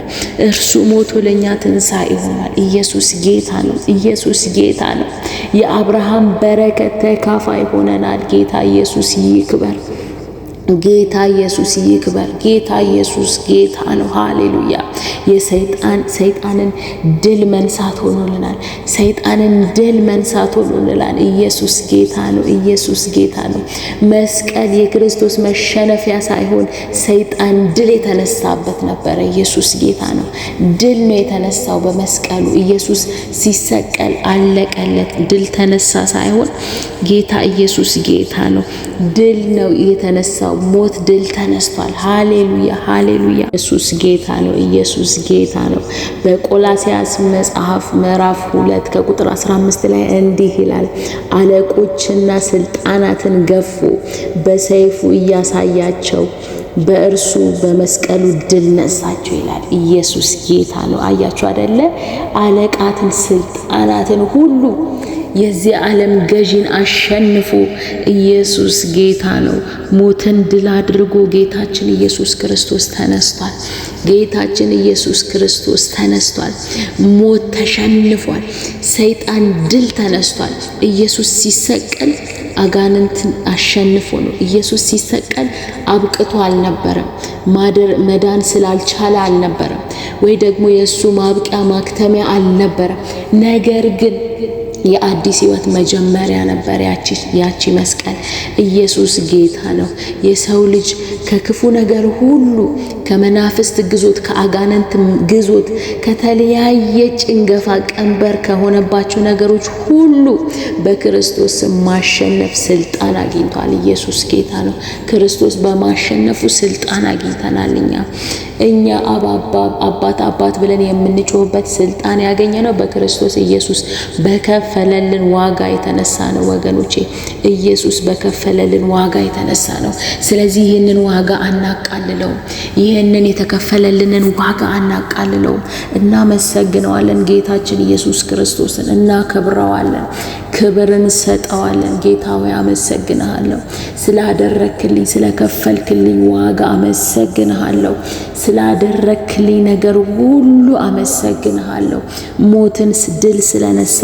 እርሱ ሞቶ ለኛ ትንሣኤ ሆኗል። ኢየሱስ ጌታ ነው። ኢየሱስ ጌታ ነው። የአብርሃም በረከት ተካፋይ ሆነናል። ጌታ ኢየሱስ ይክበር። ጌታ ኢየሱስ ይክበር። ጌታ ኢየሱስ ጌታ ነው። ሃሌሉያ። ሰይጣንን ድል መንሳት ሆኖልናል። ኢየሱስ ጌታ ነው። ኢየሱስ ጌታ ነው። መስቀል የክርስቶስ መሸነፊያ ሳይሆን ሰይጣን ድል የተነሳበት ነበረ። ኢየሱስ ጌታ ነው። ድል ነው የተነሳው በመስቀሉ። ኢየሱስ ሲሰቀል አለቀለት። ድል ተነሳ ሳይሆን ጌታ ኢየሱስ ጌታ ነው። ድል ነው የተነሳው። ሞት ድል ተነስቷል። ሃሌሉያ ሃሌሉያ። ኢየሱስ ጌታ ነው። ኢየሱስ ጌታ ነው። በቆላስያስ መጽሐፍ ምዕራፍ 2 ከቁጥር 15 ላይ እንዲህ ይላል፣ አለቆችና ስልጣናትን ገፉ፣ በሰይፉ እያሳያቸው በእርሱ በመስቀሉ ድል ነሳቸው ይላል። ኢየሱስ ጌታ ነው። አያችሁ አይደለ? አለቃትን ስልጣናትን ሁሉ የዚህ ዓለም ገዢን አሸንፎ ኢየሱስ ጌታ ነው። ሞትን ድል አድርጎ ጌታችን ኢየሱስ ክርስቶስ ተነስቷል። ሞት ተሸንፏል። ሰይጣን ድል ተነስቷል። ኢየሱስ ሲሰቀል አጋንንትን አሸንፎ ነው። ኢየሱስ ሲሰቀል አብቅቶ አልነበረም። መዳን ስላልቻለ አልነበረም፣ ወይ ደግሞ የእሱ ማብቂያ ማክተሚያ አልነበረም። ነገር ግን የአዲስ ሕይወት መጀመሪያ ነበር ያቺ መስቀል። ኢየሱስ ጌታ ነው። የሰው ልጅ ከክፉ ነገር ሁሉ ከመናፍስት ግዞት፣ ከአጋንንት ግዞት፣ ከተለያየ ጭንገፋ ቀንበር ከሆነባቸው ነገሮች ሁሉ በክርስቶስ ማሸነፍ ስልጣን አግኝቷል። ኢየሱስ ጌታ ነው። ክርስቶስ በማሸነፉ ስልጣን አግኝተናል። እኛ አባት ብለን የምንጮህበት ስልጣን ያገኘነው በክርስቶስ ኢየሱስ በከፈለልን ዋጋ የተነሳ ነው ወገኖቼ። ኢየሱስ በከፈለልን ዋጋ የተነሳ ነው። ስለዚህ ይህንን ዋጋ አናቃልለውም። ይህንን የተከፈለልንን ዋጋ አናቃልለውም። እናመሰግነዋለን። ጌታችን ኢየሱስ ክርስቶስን እናከብረዋለን። ክብርን ሰጠዋለን። ጌታ ሆይ አመሰግንሃለሁ። ስላደረክልኝ ስለከፈልክልኝ ዋጋ አመሰግንሃለሁ። ስላደረክልኝ ነገር ሁሉ አመሰግንሃለሁ። ሞትን ድል ስለነሳ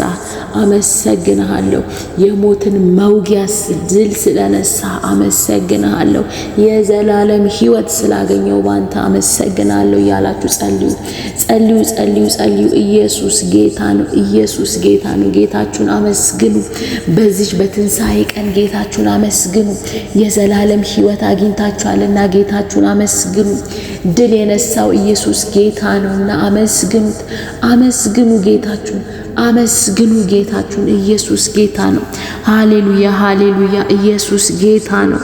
አመሰግንሃለሁ። የሞትን መውጊያ ድል ስለነሳ አመሰግንሃለሁ። የዘላለም ሕይወት ስላገኘው ባንተ አንተ አመሰግናለሁ እያላችሁ ጸልዩ። ኢየሱስ ጌታ ነው። ኢየሱስ ጌታ ነው። ጌታችሁን አመስግኑ። በዚች በትንሣኤ ቀን ጌታችሁን አመስግኑ። የዘላለም ሕይወት አግኝታችኋልና ጌታችሁን አመስግኑ። ድል የነሳው ኢየሱስ ጌታ ነውና አመስግኑት። አመስግኑ ጌታችሁን፣ አመስግኑ ጌታችሁን። ኢየሱስ ጌታ ነው። ሃሌሉያ ሃሌሉያ። ኢየሱስ ጌታ ነው።